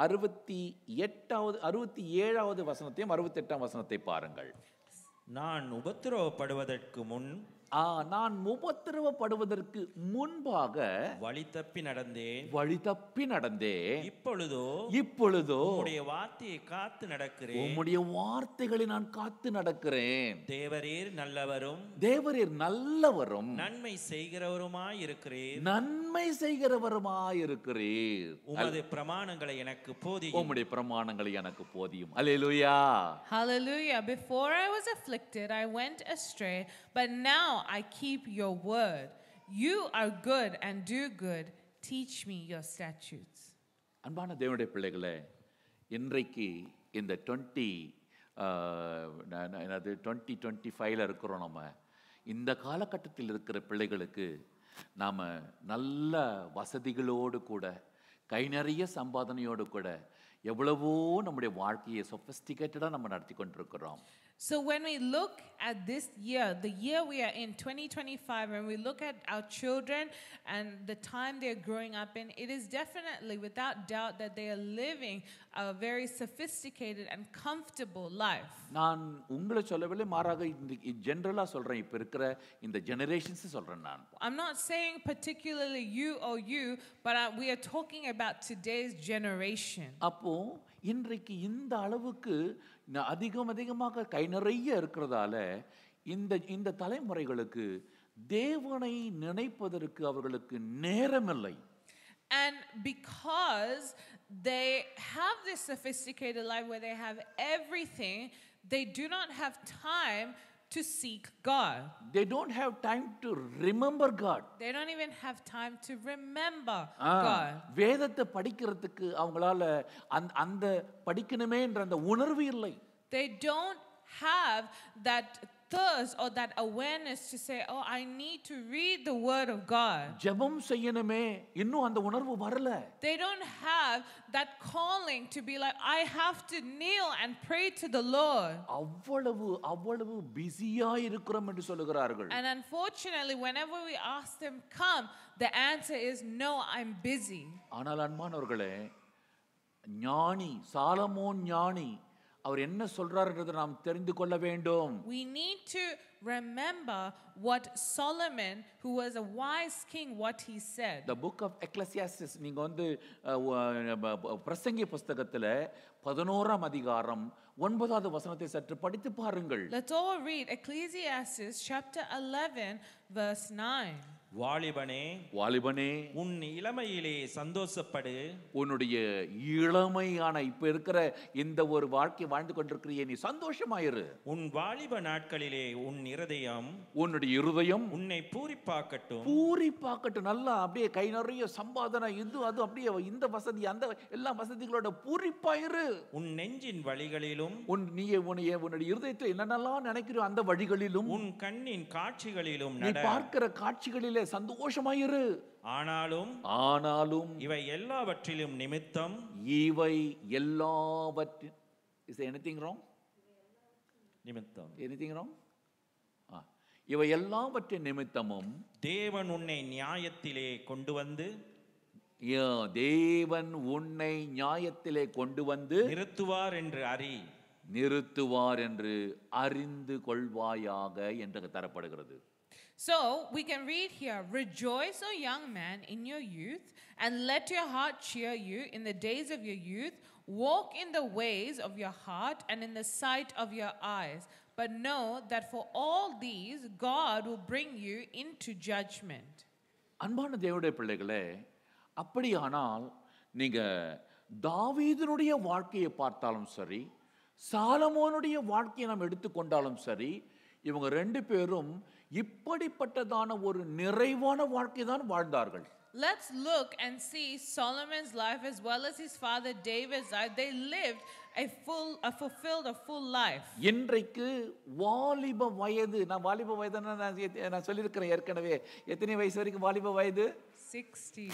67வது வசனத்தையும் 68ஆம் வசனத்தை பாருங்கள். நான் உபத்திரவப்படுவதற்கு முன் நான் உபத்திரவப்படுவதற்கு முன்பாக வழி தப்பி நடந்தேன். இப்பொழுதோ உம்முடைய வார்த்தையை காத்து நடக்கிறேன். உம்முடைய வார்த்தைகளை நான் காத்து நடக்கிறேன். தேவரீர் நல்லவரும் நன்மை செய்கிறவருமாயிருக்கிறீர். உமது பிரமாணங்களை எனக்கு போதியும். அல்லேலூயா. Hallelujah. Before I was afflicted, I went astray, but now I keep your word. You are good and do good. Teach me your statutes. அன்பான தேவனுடைய பிள்ளைகளே, இன்றைக்கு இந்த 2025ல இருக்கிறோம். நம்ம இந்த காலகட்டத்தில் இருக்கிற பிள்ளைகளுக்கு நாம் நல்ல வசதிகளோடு கூட, கை நிறைய சம்பாதனையோடு கூட எவ்வளவோ நம்முடைய வாழ்க்கையை சொஃபிஸ்டிகேட்டடாக நம்ம நடத்தி கொண்டிருக்கிறோம். So when we look at this year, the year we are in, 2025, when we look at our children and the time they are growing up in, it is definitely without doubt that they are living a very sophisticated and comfortable life. நான் உங்களை சொல்லவில்லை, மாறாக ஜெனரலா சொல்றேன். இப்ப இருக்கிற இந்த ஜெனரேஷன்ஸ் சொல்றேன் நான். I'm not saying particularly you or you, but we are talking about today's generation. அப்போ இன்றைக்கு இந்த அளவுக்கு அதிகமாக கை நிறைய இருக்கிறதால இந்த தலைமுறைகளுக்கு தேவனை நினைப்பதற்கு அவர்களுக்கு நேரமில்லை. And because they have this sophisticated life where they have everything, they do not have time to seek God. They don't have time to remember God. They don't even have time to remember God. வேதத்தை படிக்கிறதுக்கு அவங்களால அந்த படிக்கணுமேன்ற அந்த உணர்வு இல்லை. They don't have that thirst or that awareness to say, oh, I need to read the word of God. ஜெபம் செய்யணுமே, இன்னும் அந்த உணர்வு வரல. They don't have that calling to be like, I have to kneel and pray to the Lord. அவ்வளவு பிஸியா இருக்கிறோம் என்று சொல்லுகிறார்கள். And unfortunately, whenever we ask them come, the answer is no, I'm busy. ஆனால் அன்பானவர்களே, ஞானி சாலமோன் ஞானி அவர் என்ன சொல்றாருன்றதை நாம் தெரிந்து கொள்ள வேண்டும். We need to remember what Solomon, who was a wise king, what he said. The book of Ecclesiastes, நீங்க வந்து பிரசங்கி புத்தகத்துல 11ஆம் அதிகாரம் 9வது வசனத்தை சற்று படித்து பாருங்கள். Let's all read Ecclesiastes chapter 11 verse 9. வாலிபனே உன் இளமையிலே சந்தோஷப்படு. உன்னுடைய இளமையான இப்ப இருக்கிற இந்த ஒரு வாழ்க்கை வாழ்ந்து கொண்டிருக்கிறியே, நீ சந்தோஷமாயிரு. உன் வாலிப நாட்களிலே உன்னுடைய இருதயம் உன்னை பூரிப்பாக்கட்டும். நல்லா அப்படியே கை நிறைய சம்பாதனை, இது அது அப்படியே இந்த வசதி அந்த எல்லா வசதிகளோட பூரிப்பாயிரு. உன் நெஞ்சின் வழிகளிலும் உன்னுடைய இருதயத்தில் என்னென்னலாம் நினைக்கிற அந்த வழிகளிலும், உன் கண்ணின் காட்சிகளிலும் நீ பார்க்கிற காட்சிகளிலே சந்தோஷமாயிரு. ஆனாலும் இவை எல்லாவற்றிலும் நிமித்தம் is there anything wrong? Anything wrong? இவை எல்லாவற்றின் நிமித்தமும் தேவன் உன்னை நியாயத்திலே கொண்டு வந்து நிறுத்துவார் என்று அறிந்து கொள்வாயாக என்று தரப்படுகிறது. So we can read here, rejoice, O young man, in your youth, and let your heart cheer you in the days of your youth. Walk in the ways of your heart and in the sight of your eyes. but know that for all these God will bring you into judgment. அன்பான தேவனுடைய பிள்ளைகளே, அப்படியானால் நீங்க தாவீதினுடைய வாழ்க்கையை பார்த்தாலும் சரி, சாலமோனுடைய வாழ்க்கையை நாம் எடுத்துக்கொண்டாலும் சரி, இவங்க ரெண்டு பேரும் இப்படிப்பட்டதான ஒரு நிறைவான வாழ்க்கை தான் வாழ்ந்தார்கள். Let's look and see Solomon's life as well as his father David's life. They lived a full life. இன்றைக்கு வாலிப வயது, நான் வாலிப வயதுன்னு நான் சொல்லியிருக்கிறேன் ஏற்கனவே. எத்தனை வயசு வரைக்கும் வாலிப வயது? 60.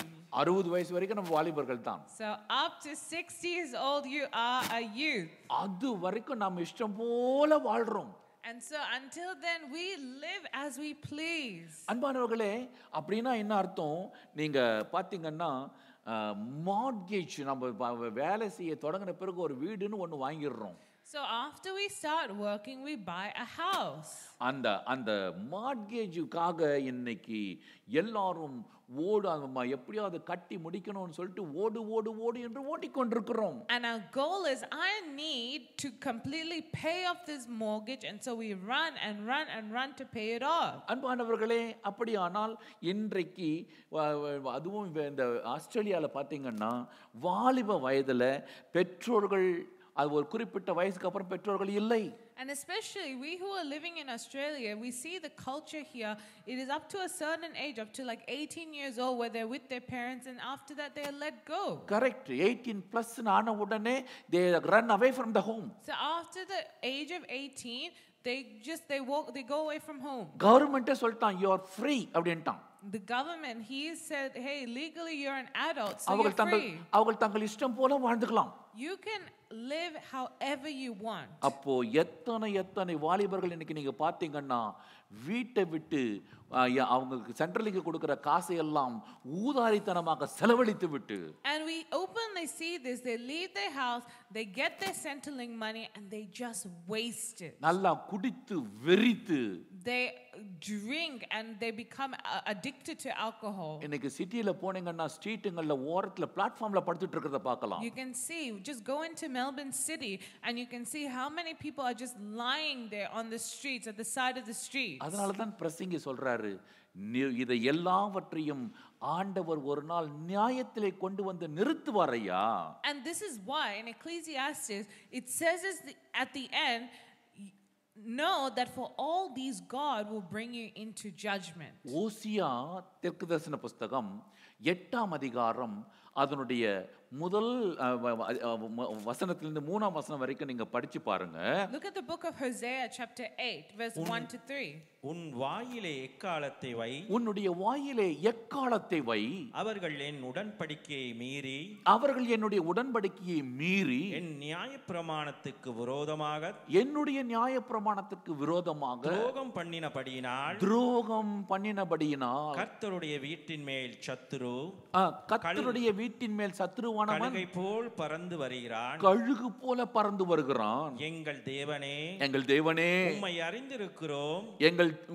60 வயசு வரைக்கும் நம்ம வாலிபர்கள் தான். So up to 60 years old you are a youth. அது வரைக்கும் நாம் இஷ்டம் போல வாழ்றோம். And so until then we live as we please. அன்பானவர்களே, அப்படின்னா என்ன அர்த்தம்? நீங்க பாத்தீங்கன்னா மார்ட்கேஜ், நம்ம வேலை செய்ய தொடங்கின பிறகு ஒரு வீடுன்னு ஒன்று வாங்கிடுறோம். So after we start working we buy a house. அந்த மார்ட்கேஜுக்காக இன்னைக்கு எல்லாரும் எப்படியாவது கட்டி முடிக்கணும்னு சொல்லிட்டு ஓடு என்று ஓடிக்கொண்டிருக்கிறோம். And our goal is I need to completely pay off this mortgage, and so we run to pay it off. அன்பானவர்களே, அப்படியானால் இன்றைக்கு அதுவும் இந்த ஆஸ்திரேலியால பாத்தீங்கன்னா வாலிப வயதுல பெற்றோர்கள், அது ஒரு குறிப்பிட்ட வயசுக்கு அப்புறம் பெற்றோர்கள் இல்லை. And especially we who are living in Australia, we see the culture here. It is up to a certain age, up to like 18 years old, where they're with their parents, and after that they are let go. Correct. 18 plus ஆன உடனே they run away from the home. So after the age of 18, they go away from home. கவர்மெண்ட்டே சொல்லிட்டான், you are free அப்படின்ட்டான். The government, he said, hey, legally you're an adult, so you're free. அவர்கள் தங்கள் இஷ்டம் போல வாழ்ந்துக்கலாம். You can live however you want. அப்போ எத்தனை வாலிபர்கள் இன்னைக்கு நீங்க பாத்தீங்கன்னா வீட்டை விட்டு அவங்களுக்கு சென்ட்ரலுக்கு கொடுக்கிற காசை எல்லாம் ஊதாரித்தனமாக செலவழித்து விட்டு. And we openly see this. They leave their house, they get their Centrelink money, and they just waste it. நல்லா குடித்து வெறித்து. They drink and they become addicted to alcohol. இன்னைக்கு சிட்டில போனீங்கன்னா ஸ்ட்ரீட்டுங்கள்ல ஓரத்துல பிளாட்ஃபார்ம்ல படுத்துட்டு இருக்கறத பார்க்கலாம். You can see, just go into Melbourne City and you can see how many people are just lying there on the streets, at the side of the street. அதனால தான் பிரசங்கி சொல்றாரு, இதை எல்லாவற்றையும் ஆண்டவர் ஒரு நாள் நியாயத்திலே கொண்டு வந்து நிறுத்துவார் ஐயா. And this is why in Ecclesiastes it says at the end, know that for all these God will bring you into judgment. ஓசியா தீர்க்கதரிசன புத்தகம் 8ஆம் அதிகாரம் அதனுடைய முதல் வசனத்திலிருந்து 3ஆம் வசனம் வரைக்கும் நீங்க படிச்சு பாருங்க. Look at the book of Hosea chapter 8 verse 1 to 3. உன் வாயிலே எக்காலத்தை வை, உன்னுடைய வாயிலே எக்காலத்தை வை, அவர்கள் என் உடன்படிக்கையை மீறி, அவர்கள் என்னுடைய உடன்படிக்கையை மீறி என் நியாயப்பிரமாணத்துக்கு விரோதமாக, என்னுடைய நியாயப்பிரமாணத்துக்கு விரோதமாக துரோகம் பண்ணினபடியினால், கர்த்தருடைய வீட்டின் மேல் சத்துரு, கர்த்தருடைய வீட்டின் மேல் சத்துருவானவன் கழுகை போல் பறந்து வருகிறான், கழுகு போல பறந்து வருகிறான். எங்கள் தேவனே, உம்மை அறிந்திருக்கிறோம்,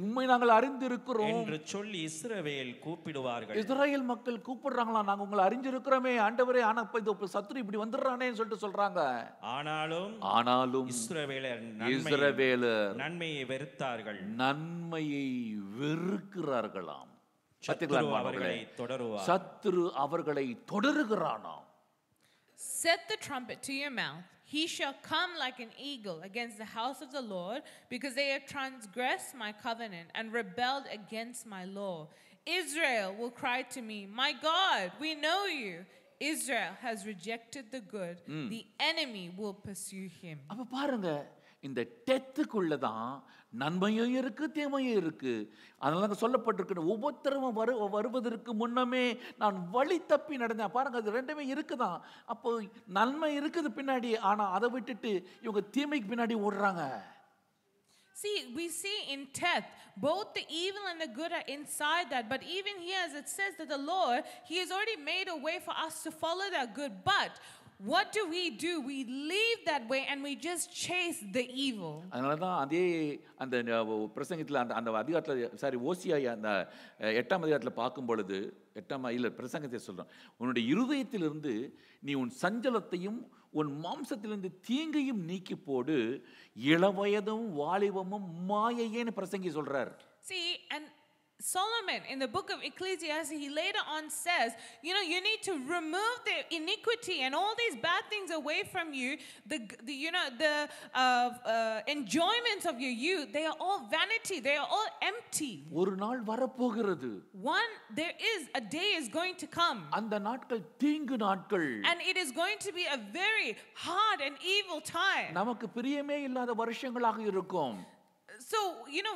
உம்மை நாங்கள் அறிந்திருக்கிறோம் என்று சொல்லி இஸ்ரவேல் கூப்பிடுவார்கள். இஸ்ரவேல் மக்கள் கூப்பிடுறாங்களா, நாங்க உங்களை அறிஞ்சிருக்கிறோமே ஆண்டவரே, ஆனா இப்ப சத்துரு இப்படி வந்துடுறானேன்னு சொல்லிட்டு சொல்றாங்க. ஆனாலும் இஸ்ரவேலர் நன்மையை வெறுத்தார்கள், நன்மையை வெறுக்கிறார்களாம். சத்துரு அவர்களை தொடருகிறானாம். Set the trumpet to your mouth. He shall come like an eagle against the house of the Lord, because they have transgressed my covenant and rebelled against my law. Israel will cry to me, my God, we know you. Israel has rejected the good. The enemy will pursue him. அப்ப பாருங்க, இந்த டெத்துக்குள்ளதான் நன்மையும் இருக்கு தீமையும் இருக்கு. அதனால சொல்லப்பட்டிருக்கு, ஒவ்வொருத்தரும் வருவதற்கு முன்னமே நான் வழி தப்பி நடந்தேன். பாருங்க, அது ரெண்டுமே இருக்குதான். அப்போ நன்மை இருக்குது பின்னாடி, ஆனா அதை விட்டுட்டு இவங்க தீமைக்கு பின்னாடி ஓடுறாங்க. See, we see in Teth, both the evil and the good are inside that. But even here, as it says that the Lord, He has already made a way for us to follow that good. But what do? We leave that way and we just chase the evil. அதனால தான் அதே அந்த பிரசங்கத்தில் அந்த அதிகாரத்தில் ஓசியா அந்த 8ஆம் அதிகாரத்தில் பார்க்கும் பொழுது இல்லை பிரசங்கத்தை சொல்கிறேன். உன்னுடைய இருதயத்திலிருந்து நீ உன் சஞ்சலத்தையும் உன் மாம்சத்திலிருந்து தீங்கையும் நீக்கி போடு, இளவயதும் வாலிபமும் மாயையேன்னு பிரசங்கி சொல்றார். See, and Solomon in the book of Ecclesiastes, he later on says, you need to remove the iniquity and all these bad things away from you. The enjoyments of your youth, they are all vanity. They are all empty. ஒரு நாள் வரப்போகிறது. There is a day is going to come. அந்த நாட்கள் தீங்கு நாட்கள். And it is going to be a very hard and evil time. நமக்கு பிரியமே இல்லாத வருஷங்களாக இருக்கும். So,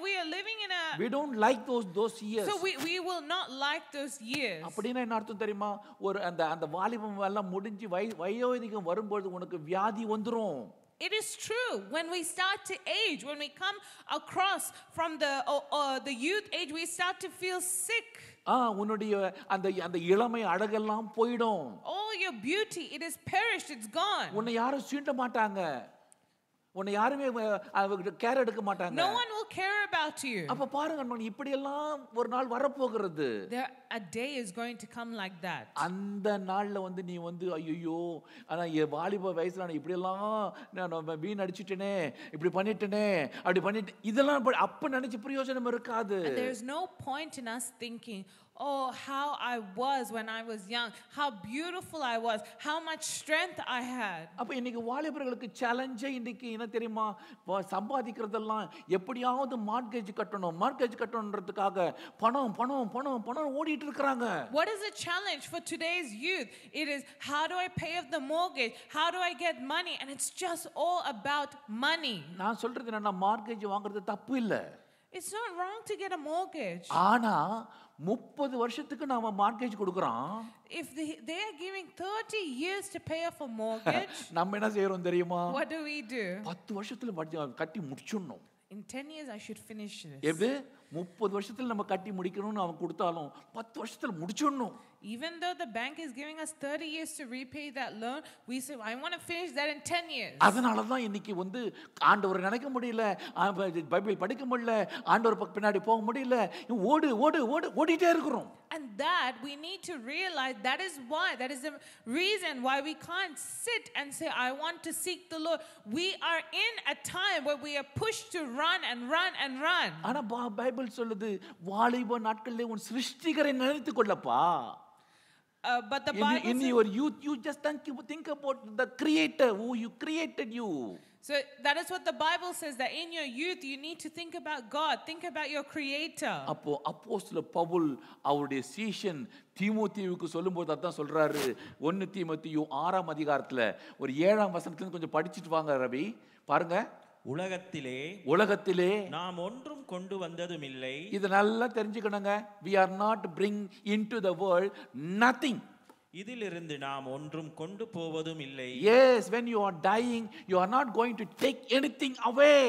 we are living in a... We don't like those years. So, we will not like those years. அப்படினா என்ன அர்த்தம் தெரியுமா? ஒரு அந்த வாலிபம் எல்லாம் முடிஞ்சு வயோதிகம் வரும்போது உனக்கு வியாதி வந்துரும். It is true. When we start to age, when we come across from the youth age, we start to feel sick. உன்னுடைய அந்த இளமை அழகெல்லாம் போய்டும். All your beauty, it is perished, it's gone. உன்னை யாரும் சீண்ட மாட்டாங்க. உன்னை யாருமே கேர் எடுக்க மாட்டாங்க. No one will care about you. அப்ப பாருங்க அண்ணா, இப்படி எல்லாம் ஒரு நாள் வரப்போகிறது. A day is going to come like that. அந்த நாள்ல நீ ஐயோ ஆனா வாலிப வயசுல நான் இப்படி எல்லாம் நான் வீண் அடிச்சிட்டேனே, இப்படி பண்ணிட்டேனே, அப்படி பண்ணிட்டு இதெல்லாம் அப்ப நினைச்சு பிரயோஜனம் இருக்காது. And there is no point in us thinking, oh, how I was when I was young, how beautiful I was, how much strength I had. அப்ப இன்னைக்கு வாலிபர்களுக்கு சேலஞ்சே இன்னைக்கு என்ன தெரியுமா? சம்பாதிக்கிறதெல்லாம் எப்படியாவது மார்ட்கேஜ் கட்டணும்ன்றதுக்காக பணம் ஓடிட்டு இருக்காங்க. What is the challenge for today's youth? It is, how do I pay off the mortgage? How do I get money? And it's just all about money. நான் சொல்றது என்னன்னா, மார்ட்கேஜ் வாங்குறது தப்பு இல்ல. It's not wrong to get a mortgage. ஆனா 30 வருஷத்துக்கு நாம மார்ட்கேஜ் கொடுக்கறோம். If they are giving 30 years to pay off a mortgage, நம்ம என்ன செய்றோம் தெரியுமா? what do we do? 10 வருஷத்துல கட்டி முடிச்சிடணும். In 10 years I should finish this. எப்படி 30 வருஷத்துல நம்ம கட்டி முடிக்கணும்னு அவன் கொடுத்தாலும் 10 வருஷத்துல முடிச்சிடணும். Even though the bank is giving us 30 years to repay that loan, we say, I want to finish that in 10 years. அதனால தான் இன்னைக்கு ஆண்டவரை நினைக்க முடியல, பைபிள் படிக்க முடியல, ஆண்டவர் பின்னாடி போக முடியல, ஓடிட்டே இருக்கிறோம். And that we need to realize, that is the reason why we can't sit and say, I want to seek the Lord. We are in a time where we are pushed to run and run and run. ஆனா பைபிள் சொல்லுது, வாலிப நாட்களிலே உன் சிருஷ்டிகரை நினைத்துக் கொள்ளப்பா. But the Bible in your youth, you just think about the Creator who you created you. So that is what the Bible says, that in your youth you need to think about God, think about your Creator. அப்போ அப்போஸ்தலர் பவுல் அவருடைய சீஷன் தீமோத்தேயுவுக்கு சொல்லும்போது அதான் சொல்றாரு. 1 தீமோத்தேயு 6ஆம் அதிகாரத்துல ஒரு 7ஆம் வசனத்துல கொஞ்சம் படிச்சிட்டு வாங்க ரவி. பாருங்க. உலகத்திலே நாம் ஒன்றும் கொண்டு வந்ததும் இல்லை. இது நல்லா தெரிஞ்சுக்கணுங்க. We are not bring into the world nothing. இதிலிருந்து நாம் ஒன்றும் கொண்டு போவதும் இல்லை. Yes, when you are dying, you are not going to take anything away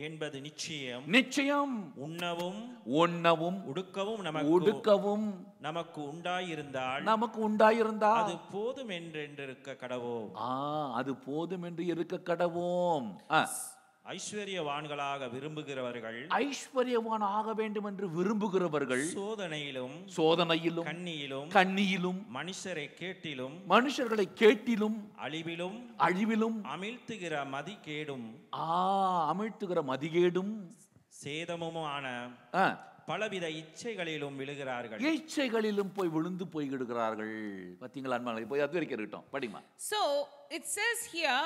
என்பது நிச்சயம். உண்ணவும் உடுக்கவும் நமக்கு உண்டாயிருந்தால் அது போதும் என்று இருக்க கடவோம். அது போதும் என்று இருக்க கடவோம். ஐஸ்வர்யவான்களாக விரும்புகிறவர்கள், ஐஸ்வர்யவான் ஆக வேண்டும் என்று விரும்புகிறவர்கள் சோதனையிலும் கண்ணியிலும் மனுஷர்களை கேட்டிலும் அழிவிலும் அமிழ்த்துகிற மதிகேடும் சேதமுமான பலவித இச்சைகளிலும் விழுகிறார்கள். இச்சைகளிலும் போய் விழுந்து போய்விடுகிறார்கள். பாத்தீங்களா அன்பானவர்களே, போய் அது வரைக்கும் இருக்கட்டும். படிமா. So it says here,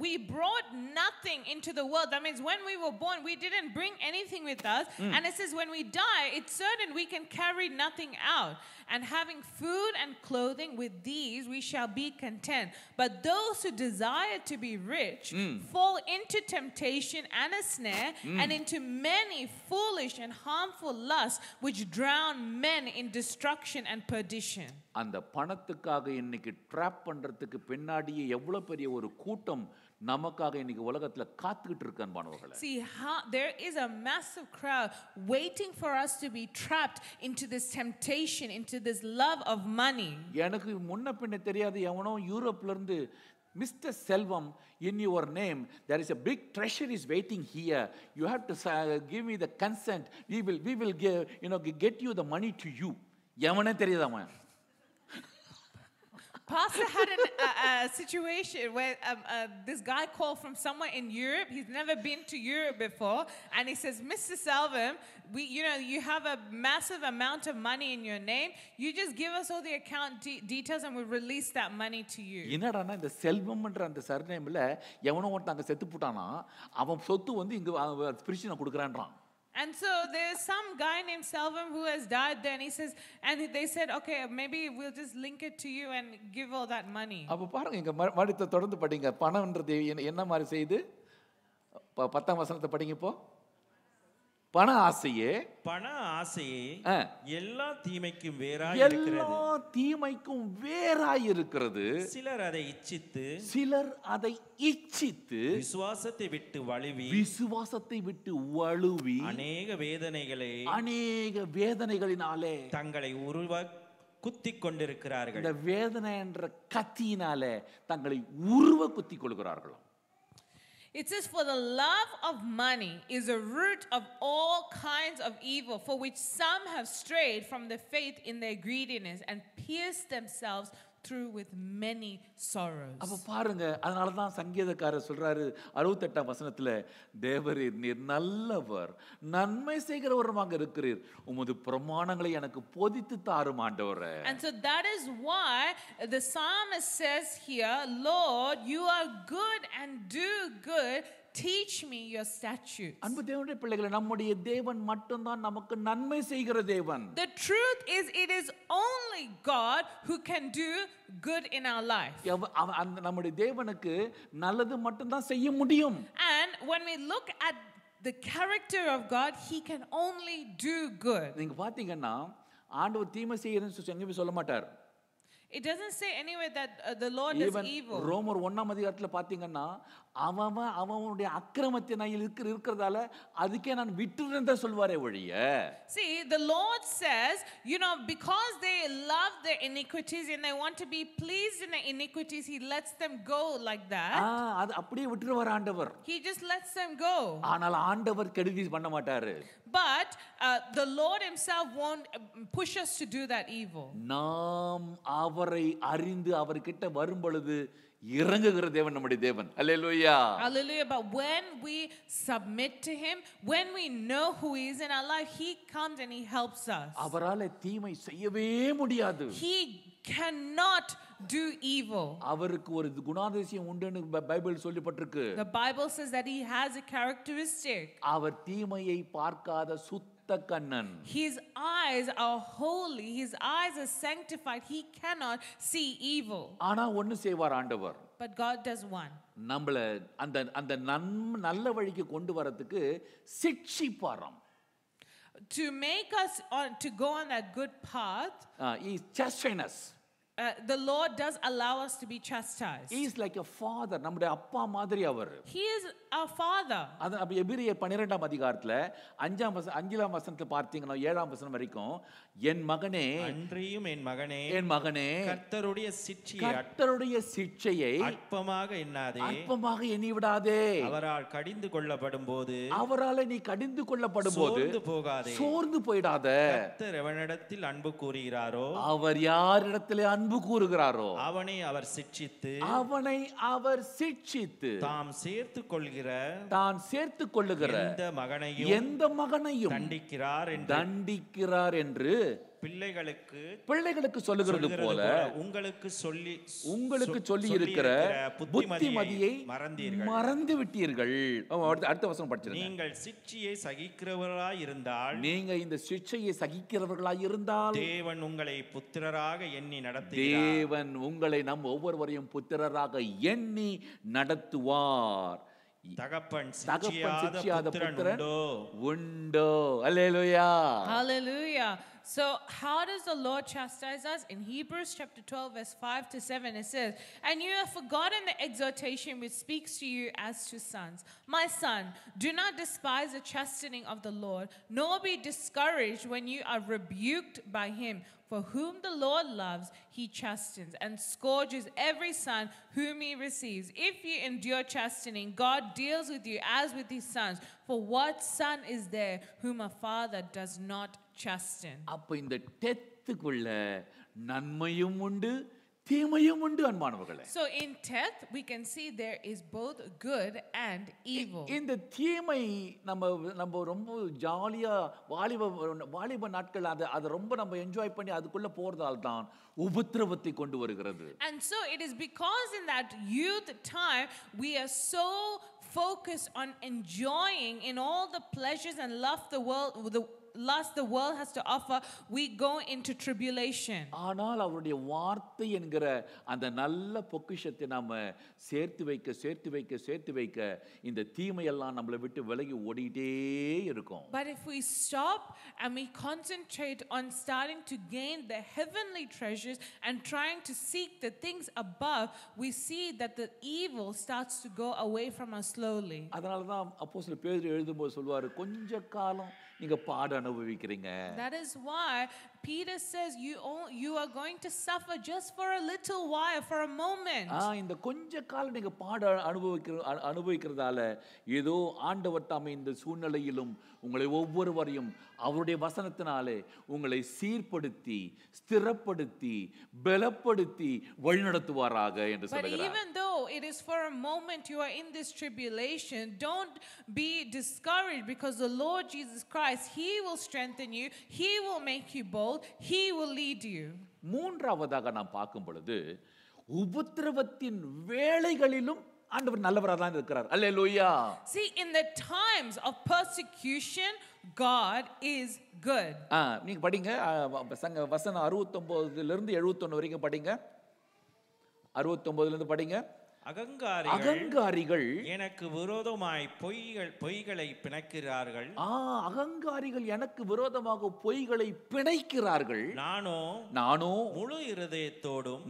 we brought nothing into the world. That means when we were born, we didn't bring anything with us. And it says when we die, it's certain we can carry nothing out. And having food and clothing, with these we shall be content. But those who desire to be rich fall into temptation and a snare, and into many foolish and harmful lusts, which drown men in destruction and perdition. அந்த பணத்துக்காக இன்னைக்கு ட்ராப் பண்றதுக்கு பின்னாடியே எவ்வளவு பெரிய ஒரு கூட்டம் நமக்காக இன்னைக்கு உலகத்துல காத்துக்கிட்டு இருக்கு அன்பானவர்களே. See how there is a massive crowd waiting for us to be trapped into this temptation, into this love of money. எனக்கு முன்ன பின்ன தெரியாது, எவனோ யூரோப்ல இருந்து, Mr. Selvam, in your name there is a big treasure is waiting here. You have to give me the consent. We will give, get you the money to you. எவனே தெரியாதாம. Pastor had a situation where this guy called from somewhere in Europe. He's never been to Europe before, and he says, "Mr. Salvam, you have a massive amount of money in your name. You just give us all the account details, and we'll release that money to you." என்னடானா இந்த செல்வம்ன்ற அந்த சர்நேம்ல எவனோ ஒருத்தன் அங்க செத்து போட்டானா, அவன் சொத்து வந்து இங்க பிரிச்சு நான் கொடுக்குறான்றான். And so there's some guy named Selvam who has died there, and he says, and they said, okay, maybe we'll just link it to you and give all that money. அப்ப பாருங்க இங்க மறுத்த தொடர்ந்து படிங்க. பணம்ன்றது என்ன மாதிரி செய்யுது? 10ஆம் வசனத்தை படிங்க இப்போ. பண ஆசையே எல்லா தீமைக்கும் வேறாய் இருக்கிறது. சிலர் அதை இச்சித்து விசுவாசத்தை விட்டு வழுவி அநேக வேதனைகளினாலே தங்களை குத்திக் கொண்டிருக்கிறார்கள். இந்த வேதனை என்ற கத்தியினாலே தங்களை குத்திக் கொள்கிறார்களாம். It says, for the love of money is a root of all kinds of evil, for which some have strayed from the faith in their greediness and pierced themselves through with many sorrows. அப்ப பாருங்க, அதனால தான் சங்கீதக்காரர் சொல்றாரு 68ஆம் வசனத்துல, தேவரீர் நீர் நல்லவர், நன்மை செய்கிறவருமாக இருக்கிறீர், உமது பிரமாணங்களை எனக்கு போதித்து தாரும் ஆண்டவரே. And so that is why the psalmist says here, Lord, you are good and do good. Teach me your statutes. அன்பு தேவனுடைய பிள்ளைகளே, நம்முடைய தேவன் மட்டும்தான் நமக்கு நன்மை செய்கிற தேவன். The truth is, it is only God who can do good in our life. நம்முடைய தேவனுக்கு நல்லது மட்டும்தான் செய்ய முடியும். And when we look at the character of God, he can only do good. நீங்க பாத்தீங்கன்னா ஆண்டவர் தீமை செய்யறேன்னு எங்கேயும் சொல்ல மாட்டார். It doesn't say anywhere that the Lord is evil. ரோமர் 1ஆம் அதிகாரத்துல பாத்தீங்கன்னா அவனுடைய அக்கிரமத்தினால் இருக்கிறதால அதுக்கே நான் விட்டுறேன் தான் சொல்வாரே ஒழிய. See, the Lord says, because they love their iniquities and they want to be pleased in their iniquities, he lets them go like that. அது அப்படியே விட்டுருவார் ஆண்டவர். He just lets them go. ஆனால் ஆண்டவர் கெடுதி பண்ண மாட்டாரு. But the Lord himself won't push us to do that evil. நாம் அவரை அறிந்து அவர்கிட்ட வரும் பொழுது இறங்குகிற தேவன் நம்முடைய தேவன். அல்லேலூயா. Hallelujah. But when we submit to him, when we know who he is in our life, he comes and he helps us. அவரால தீமை செய்யவே முடியாது. He cannot do evil. அவருக்கு ஒரு குணாதிசயம் உண்டுன்னு பைபிள் சொல்லப்பட்டிருக்கு. The Bible says that he has a characteristic. அவர் தீமையை பார்க்காத சுத்த Kannan. His eyes are holy, his eyes are sanctified, he cannot see evil. ஆனா ஒன்னு செய்வார் ஆண்டவர். But God does one. நம்மள அந்த நல்ல வழிக்கு கொண்டு வரதுக்கு சிட்சிப்பாராம். To make us to go on that good path, he chasten us. The Lord does allow us to be chastised. He is like a father. நம்முடைய அப்பா மாதிரி அவர். He is our father. அது எபிரேயர் 12ஆம் அதிகாரத்துல 5ஆம் வசனத்துல பார்த்தீங்கன்னா 7ஆம் வசனம் வரைக்கும், என் மகனே அன்றியும் என் மகனே கர்த்தருடைய சிட்சையை அற்பமாக எண்ணி விடாதே. அவரால் கடிந்து கொள்ளப்படும் போது சோர்ந்து போயிடாத. கர்த்தர் எவனிடத்தில் அன்பு கூறுகிறாரோ, அவர் யாரிடத்திலே அன்பு கூறுகிறாரோ அவனை அவர் சிட்சித்து தாம் சேர்த்துக் கொள்ளுகிற எந்த மகனையும் தண்டிக்கிறார் என்று பிள்ளைகளுக்கு சொல்லுகிறது போல உங்களுக்கு சொல்லி இருக்கிற புத்திமதியை மறந்து விட்டீர்கள். அடுத்த வசனம் படிச்சிருங்க. நீங்க இந்த சிட்சையை சகிக்கிறவர்களாய் இருந்தால் தேவன் உங்களை புத்திரராக எண்ணி தேவன் உங்களை நம் ஒவ்வொருவரையும் புத்திரராக எண்ணி நடத்துவார். தகப்பன் சிட்சியாத புத்திரன் உண்டோ? அல்லேலூயா. Hallelujah. So how does the Lord chastise us? In Hebrews chapter 12 verse 5 to 7 it says, and you have forgotten the exhortation which speaks to you as to sons. My son, do not despise the chastening of the Lord, nor be discouraged when you are rebuked by him. For whom the Lord loves, he chastens and scourges every son whom he receives. If you endure chastening, God deals with you as with his sons. For what son is there whom a father does not chasten? அப்ப இந்த டெத் டெத்துக்குள்ள நன்மையும் உண்டு தீமையும் உண்டு அன்பானவர்களே. So in death we can see there is both good and evil. இந்த தீமை நம்ம ரொம்ப ஜாலியா வாலிப நாட்கள் அதை ரொம்ப நம்ம என்ஜாய் பண்ணி அதுக்குள்ள போறதால் தான் உபத்திரவத்தை கொண்டு வருகிறது. And so it is because in that youth time we are so focused on enjoying in all the pleasures and lust the world has to offer, we go into tribulation. ஆனால் அவருடைய வார்த்தை என்கிற அந்த நல்ல பொக்கிஷத்தை நாம சேர்த்து வைக்க இந்த தீமையெல்லாம் நம்மளை விட்டு விலகி ஓடிட்டே இருக்கும். But if we stop and we concentrate on starting to gain the heavenly treasures and trying to seek the things above, we see that the evil starts to go away from us slowly. அதனால தான் அப்போஸ்தலர் பேதுரு எழுதும்போது சொல்வாரு, கொஞ்ச காலம் நீங்க பாட அனுபவிக்கிறீங்க. That is why Peter says you are going to suffer just for a little while, for a moment. இந்த கொஞ்ச காலம் நீங்க பாட அனுபவிக்கிறதால ஏதோ ஆண்டவர் தாமே இந்த சூழ்நிலையிலும் உங்களை ஒவ்வொருவரையும் அவருடைய வசனத்தினாலே உங்களை சீர்படுத்தி ஸ்திரப்படுத்தி பலப்படுத்தி வழிநடத்துவாராக என்று சொல்கிறார். But even though it is for a moment you are in this tribulation, don't be discouraged, because the Lord Jesus Christ, he will strengthen you, he will make you bold, he will lead you. மூன்றாவதாக நாம் பார்க்கும் பொழுது உபத்திரவத்தின் வேளைகளிலும் ஆண்டவர் நல்லவராக தான் இருக்கிறார். அல்லேலூயா. See, in the times of persecution, God is good. நீங்க படிங்க வசனம் 69 இருந்து 71 வரைக்கும் படிங்க. 69 இருந்து படிங்க. அகங்காரிகள் எனக்கு விரோதமாய் பொய்களை பிணைக்கிறார்கள். அகங்காரிகள் எனக்கு விரோதமாக பொய்களை பிணைக்கிறார்கள். நானோ முழு இருதயத்தோடும்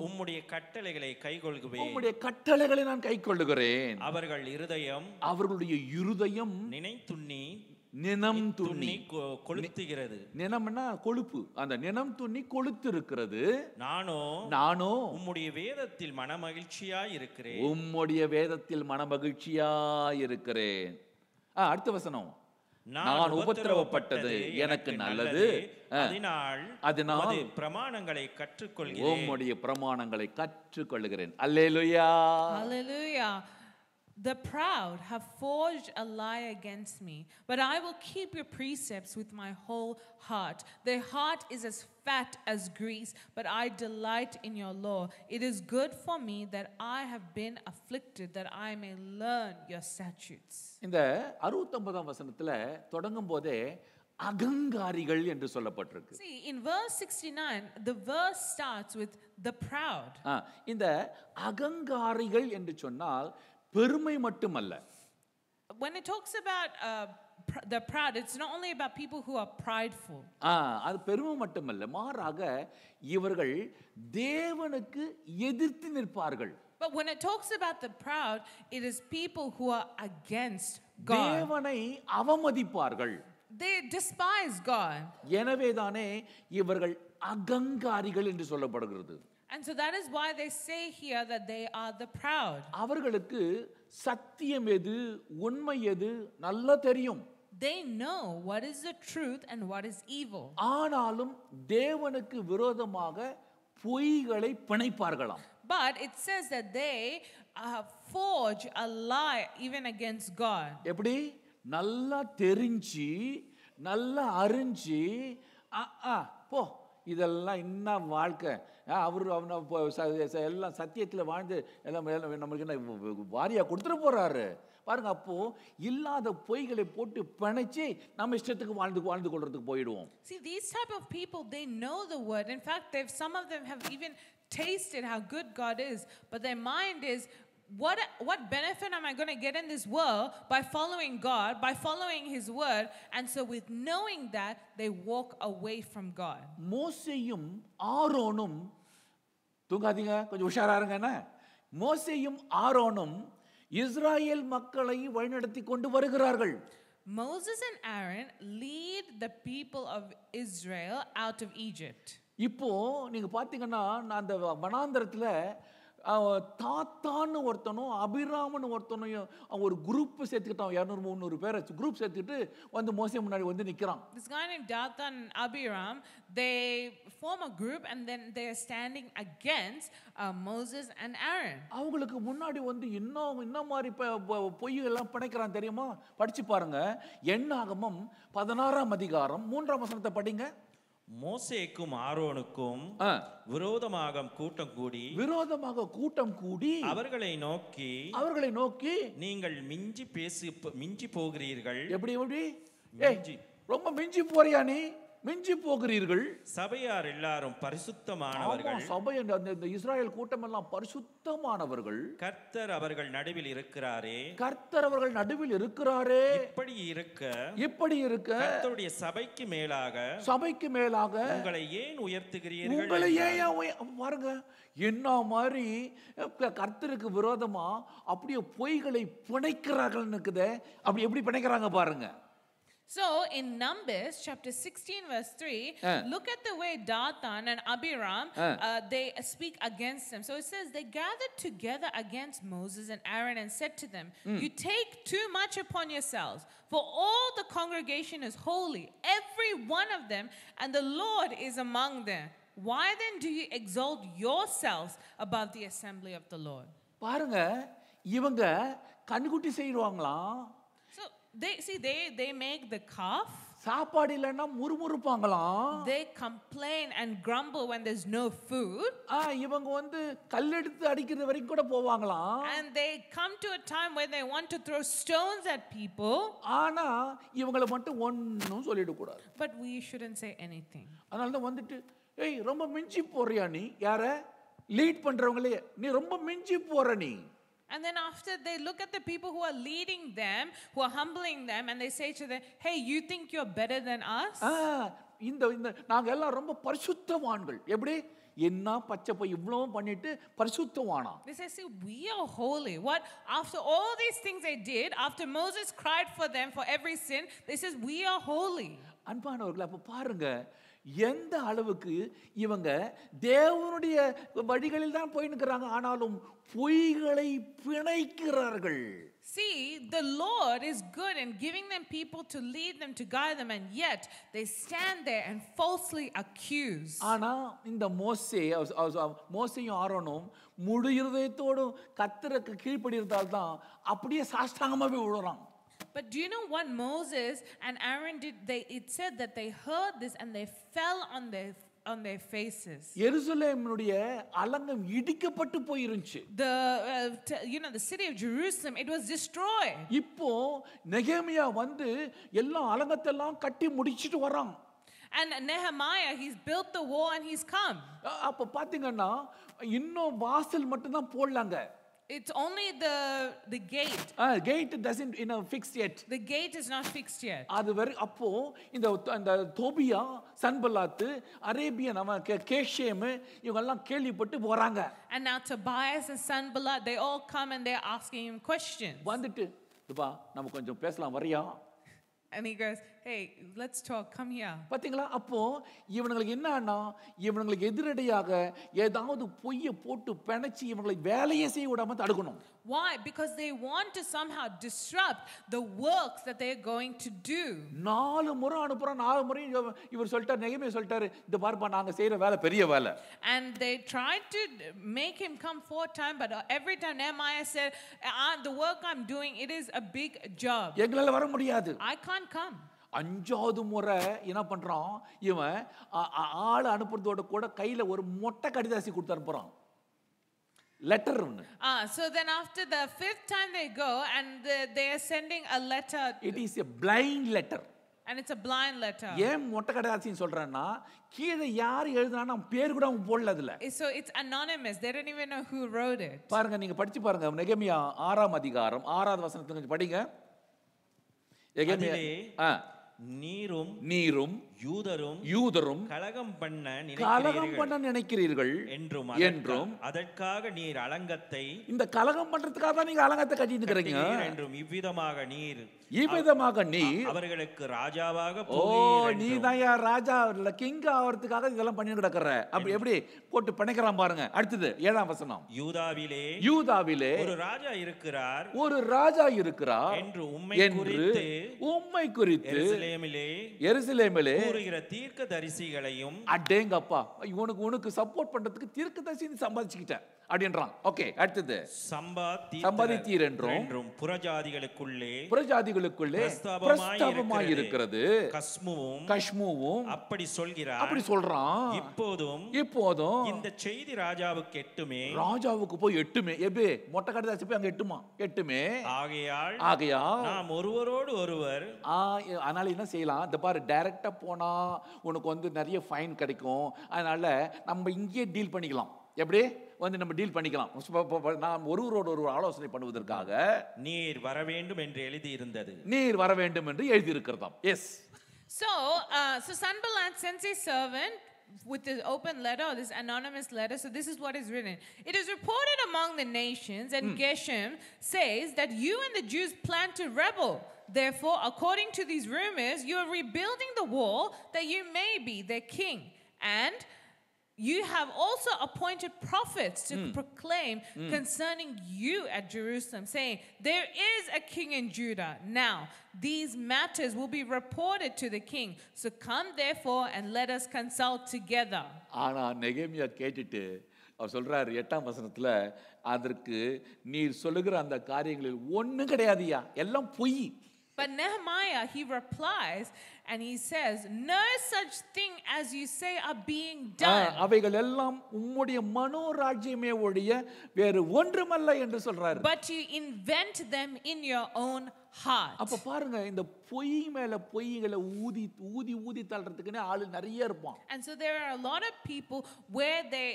உம்முடைய கட்டளைகளை கைக்கொள்கிறேன். உம்முடைய கட்டளைகளை நான் கைக்கொள்ளுகிறேன். அவர்களுடைய இருதயம் நினம் துண்ணி கொளுத்துகிறது. நினம்னா கொழுப்பு. அந்த நினம் துண்ணி கொளுத்து இருக்கிறது. நானோ உம்முடைய வேதத்தில் மனமகிழ்ச்சியாய் இருக்கிறேன். உம்முடைய வேதத்தில் மனமகிழ்ச்சியாய் இருக்கிறேன். அடுத்த வசனம், நான் உபத்திரவப்பட்டது எனக்கு நல்லது, அதனால் பிரமாணங்களை கற்றுக்கொள்கிறேன். உம்முடைய பிரமாணங்களை கற்றுக்கொள்கிறேன். அல்லேலூயா. Hallelujah. The proud have forged a lie against me, but I will keep your precepts with my whole heart. Their heart is as fat as grease, but I delight in your law. It is good for me that I have been afflicted, that I may learn your statutes. இந்த 69ஆம் வசனத்துல தொடங்கும் போதே அகங்காரிகள் என்று சொல்லப்பட்டிருக்கு. See, in verse 69, the verse starts with the proud. இந்த அகங்காரிகள் என்று சொன்னால் பெருமை மட்டுமல்ல. When it talks about the proud, it's not only about people who are prideful. அது பெருமை மட்டுமல்ல, மாறாக இவர்கள் தேவனுக்கு எதிர்த்து நிற்பார்கள். But when it talks about the proud, it is people who are against God. தேவனை அவமதிப்பார்கள். They despise God. எனவேதானே இவர்கள் அகங்காரிகள் என்று சொல்லப்படுகிறது. And so that is why they say here that they are the proud. அவர்களுக்கு சத்தியம் எது உண்மை எது நல்லா தெரியும். They know what is the truth and what is evil. ஆனாலும் தேவனுக்கு விரோதமாக பொய்களை பிணைப்பார்களாம். But it says that they forge a lie even against God. எப்படி? நல்லா தெரிஞ்சு நல்லா அறிஞ்சு போ இதெல்லாம் என்ன வாழ்க்கை, அவரு எல்லாம் சத்தியத்தில் வாழ்ந்து எல்லாம் நம்மளுக்கு என்ன வாரியா கொடுத்துட்டு போறாரு பாருங்க. அப்போ இல்லாத பொய்களை போட்டு பிணைச்சு நம்ம இஷ்டத்துக்கு வாழ்ந்து கொள்றதுக்கு போயிடுவோம். See, these type of people, they know the word. In fact, some of them have even tasted how good God is, but their mind is, what benefit am I going to get in this world by following God, by following his word? And so with knowing that, they walk away from God. மோசேயும் ஆரோனும் தூங்காதீங்க, கொஞ்சம் உஷாரா இருங்க. மோசேயும் ஆரோனும் இஸ்ராயேல் மக்களை வழிநடத்தி கொண்டு வருகிறார்கள். Moses and Aaron lead the people of Israel out of Egypt. இப்போ நீங்க பாத்தீங்கன்னா அந்த வனாந்தரத்துல தாத்தான்னு ஒருத்தனும் அபிராமன்னு ஒருத்தனையும் அவன் ஒரு குரூப் சேர்த்துக்கிட்டான். 200-300 பேரை குரூப் சேர்த்துக்கிட்டு வந்து மோசே முன்னாடி வந்து நிற்கிறான். This guy named Dathan and Abiram, they form a group and then they are standing against Moses and Aaron. அவங்களுக்கு முன்னாடி வந்து என்ன மாதிரி பொய் எல்லாம் பிணைக்கிறான் தெரியுமா? படிச்சு பாருங்க. எண்ணாகமம் 16ஆம் அதிகாரம் 3ஆம் வசனத்தை படிங்க. மோசேக்கும் ஆரோனுக்கும் விரோதமாக கூட்டம் கூடி அவர்களை நோக்கி நீங்கள் மிஞ்சி போகிறீர்கள். எப்படி ரொம்ப மிஞ்சி போறியா நீ? மிஞ்சி போகிறீர்கள். சபையார் எல்லாரும் பரிசுத்தமானவர்கள். சபை இந்த இஸ்ராயேல் கூட்டம் எல்லாம் பரிசுத்தமானவர்கள். கர்த்தர் அவர்கள் நடுவில் இருக்கிறாரே. இப்படி இருக்க கர்த்தருடைய சபைக்கு மேலாக உங்களை ஏன் உயர்த்துகிறீர்கள்? உங்களை ஏன் பாருங்க, என்ன மாதிரி கர்த்தருக்கு விரோதமா அப்படியே பொய்களை பிணைக்கிறார்கள் இருக்குதே. அப்படி எப்படி பிணைக்கிறாங்க பாருங்க. So in Numbers chapter 16 verse 3, look at the way Dathan and Abiram they speak against them. So it says they gathered together against Moses and Aaron and said to them, you take too much upon yourselves, for all the congregation is holy, every one of them, and the Lord is among them. Why then do you exalt yourselves above the assembly of the Lord? பாருங்க, இவங்க கண்குட்டி செய்வாங்களாம். They make the calf. சாப்பாடு இல்லைன்னா முறுமுறுப்பாங்களாம். They complain and grumble when there's no food. இவங்க வந்து கல்லெடுத்து அடிக்கிறது வரைக்கும் கூட போவாங்களாம். And they come to a time when they want to throw stones at people. ஆனா இவங்களை மட்டும் ஒண்ணும் சொல்லிட கூடாது. But we shouldn't say anything. அதனால தான் வந்துட்டு ரொம்ப மிஞ்சி போறியா நீ? யார லீட் பண்றவங்களே நீ ரொம்ப மிஞ்சி போற நீ. And then after they look at the people who are leading them, who are humbling them, and they say to them, hey, you think you're better than us? இந்த நாங்க எல்லாம் ரொம்ப பரிசுத்தவான்கள். எப்படி என்ன பச்சை போய் இவ்வளவு பண்ணிட்டு பரிசுத்தவானா? They say, see, we are holy. What? After all these things they did, after Moses cried for them for every sin, they says we are holy. அன்பானவர்களே, அப்ப பாருங்க எந்த அளவுக்கு இவங்க தேவனுடைய வழிகளில் தான் போய் நிற்கிறாங்க, ஆனாலும் பொய்களை பிணைக்கிறார்கள். See, the Lord is good in giving them people to lead them, to guide them, and yet they stand there and falsely accuse. ஆனா இந்த மோசேயும் ஆரோனும் முழு இருதயத்தோடு கர்த்தருக்கு கீழ்ப்படியிருந்தால் தான் அப்படியே சாஷ்டாங்கமாவே விழுறாங்க. But do you know what Moses and Aaron did? It said that they heard this and they fell on their faces. எருசலேமினுடைய அலங்கம் இடிக்கப்பட்டு போயிருந்துச்சு. The city of Jerusalem, it was destroyed. இப்போ நெகேமியா வந்து எல்லா அலங்கத்தெல்லாம் கட்டி முடிச்சிட்டு வரான். And Nehemiah, he's built the wall and he's come. அப்ப பாத்தீங்கன்னா இன்னும் வாசல் மட்டும் தான் போடலாங்க. It's only the gate. Gate doesn't fixed yet. The gate is not fixed yet. அது வரை அப்போ இந்த தோபியா, சன்பல்லாத், அரேபியன் கேஷேம் இவங்க எல்லாம் கேள்விப்பட்டு போறாங்க. And now Tobias and Sanballat, they all come and they're asking him questions. வந்துட்டு இதுபா நம்ம கொஞ்சம் பேசலாம் வரியா? And he goes, hey, let's talk, come here. பாத்தீங்களா? அப்போ இவங்களுக்கு என்னன்னா இவங்களுக்கு எதிரடையாக ஏதாவது பொய்யை போட்டு பிணைச்சி இவங்களை வேலையை செய்ய விடாம தடுக்கணும். Why? Because they want to somehow disrupt the works that they're going to do. 4 முறை அனுப்புறான். 4 முறை இவர் சொல்லிட்டார், நெகேமியா சொல்லிட்டாரு, இந்த பார்ப்பா நாங்க செய்யற வேலை பெரிய வேலை. And they tried to make him come 4 times, but every time Nehemiah said, the work I'm doing, it is a big job. எங்களால வர முடியாது. I can't come. 5வது முறை என்ன பண்றான், இவன் ஆளை அனுப்புறதோட கூட கையில ஒரு மொட்டை கடிதாசி கொடுத்து அனுப்புறான். Letter. So then after the 5th time they go and they are sending a letter. It is a blind letter. And it's a blind letter. ஏன் மொட்டை கடிதாசின்னு சொல்றேன்னா கீழே யார் எழுதுனானா பேர் கூட அவங்க போடல அதுல. So it's anonymous. They don't even know who wrote it. பாருங்க, நீங்க படிச்சு பாருங்க. நெகேமியா 6ஆம் அதிகாரம் 6வது வசனத்தை கொஞ்சம் படிங்க. நெகேமியா நீரும் யூதரும் கலகம் பண்ண நினைக்கிறீர்கள் என்றும் அதற்காக நீர் அலங்கத்தை இந்த கலகம் பண்றதுக்காக தான் நீங்க அலங்கத்தை கட்டிட்டு இருக்கீங்க என்றும் இவ்விதமாக நீர் அவர்களுக்கு ராஜாவாக நீ தான் ராஜா இல்ல கிங் ஆவறதுக்காக இதெல்லாம் பண்ணி கிடக்குற. அப்படி எப்படி போட்டு பிணைக்கிறான் பாருங்க. அடுத்தது 7ஆம் வசனம். யூதாவிலே ஒரு ராஜா இருக்கிறார் என்று உம்மை குறித்து எருசலேமிலே கூறுகிற தீர்க்கதரிசிகளையும் அடேங்கப்பா உனக்கு சப்போர்ட் பண்றதுக்கு தீர்க்கதரிசி சம்பாதிச்சுக்கிட்டேன் அப்படின்றான். ஓகே, அடுத்தது சம்பாதித்தீர் என்றும் புறஜாதிகளுக்குள்ளே பிரஸ்தாபமாய் இருக்கிறது கஷ்முவும் அப்படி சொல்றான். இப்போதும் இந்த செய்தி ராஜாவுக்கு போய் எட்டுமே. எப்பே மொட்டை கடைதாசி போய் அங்க எட்டுமே. ஆகையால் நாம் ஒருவரோடு ஒருவர் அதனால என்ன செய்யலாம், இந்த பாரு டைரக்டா போனா உனக்கு வந்து நிறைய ஃபைன் கிடைக்கும். அதனால நம்ம இங்கேயே டீல் பண்ணிக்கலாம். எப்படி வந்து நம்ம டீல் பண்ணிக்கலாம். நாம் ஒருவரோடு ஒருவர் ஆலோசனை பண்ணுவதற்காக நீர் வர வேண்டும் என்று எழுதி இருக்கிறதாம். S. So Sanballat sends a servant with this open letter or this anonymous letter. So this is what is written. It is reported among the nations, and Geshem says that you and the Jews plan to rebel. Therefore, according to these rumors, you are rebuilding the wall that you may be their king. And you have also appointed prophets to proclaim concerning you at Jerusalem, saying, there is a king in Judah. Now, these matters will be reported to the king. So come therefore and let us consult together. ஆனா நெகேமியா கேட்டுட்டு அவர் சொல்றாரு 8ஆம் வசனத்துல, அதற்கு நீர் சொல்லுகிற அந்த காரியங்களில் ஒண்ணும் கிடையாதுயா, எல்லாம் பொய். But Nehemiah, he replies and he says, no such thing as you say are being done. அவைகள் எல்லாம் உம்முடைய மனோராஜ்யமே ஒழிய வேறு ஒன்றுமல்ல என்று சொல்றாரு. But you invent them in your own heart. அப்ப பாருங்க, இந்த பொய் மேல பொய்களை ஊதி தள்ளுறதுக்குனே ஆளு நிறைய இருப்பான். And so there are a lot of people where they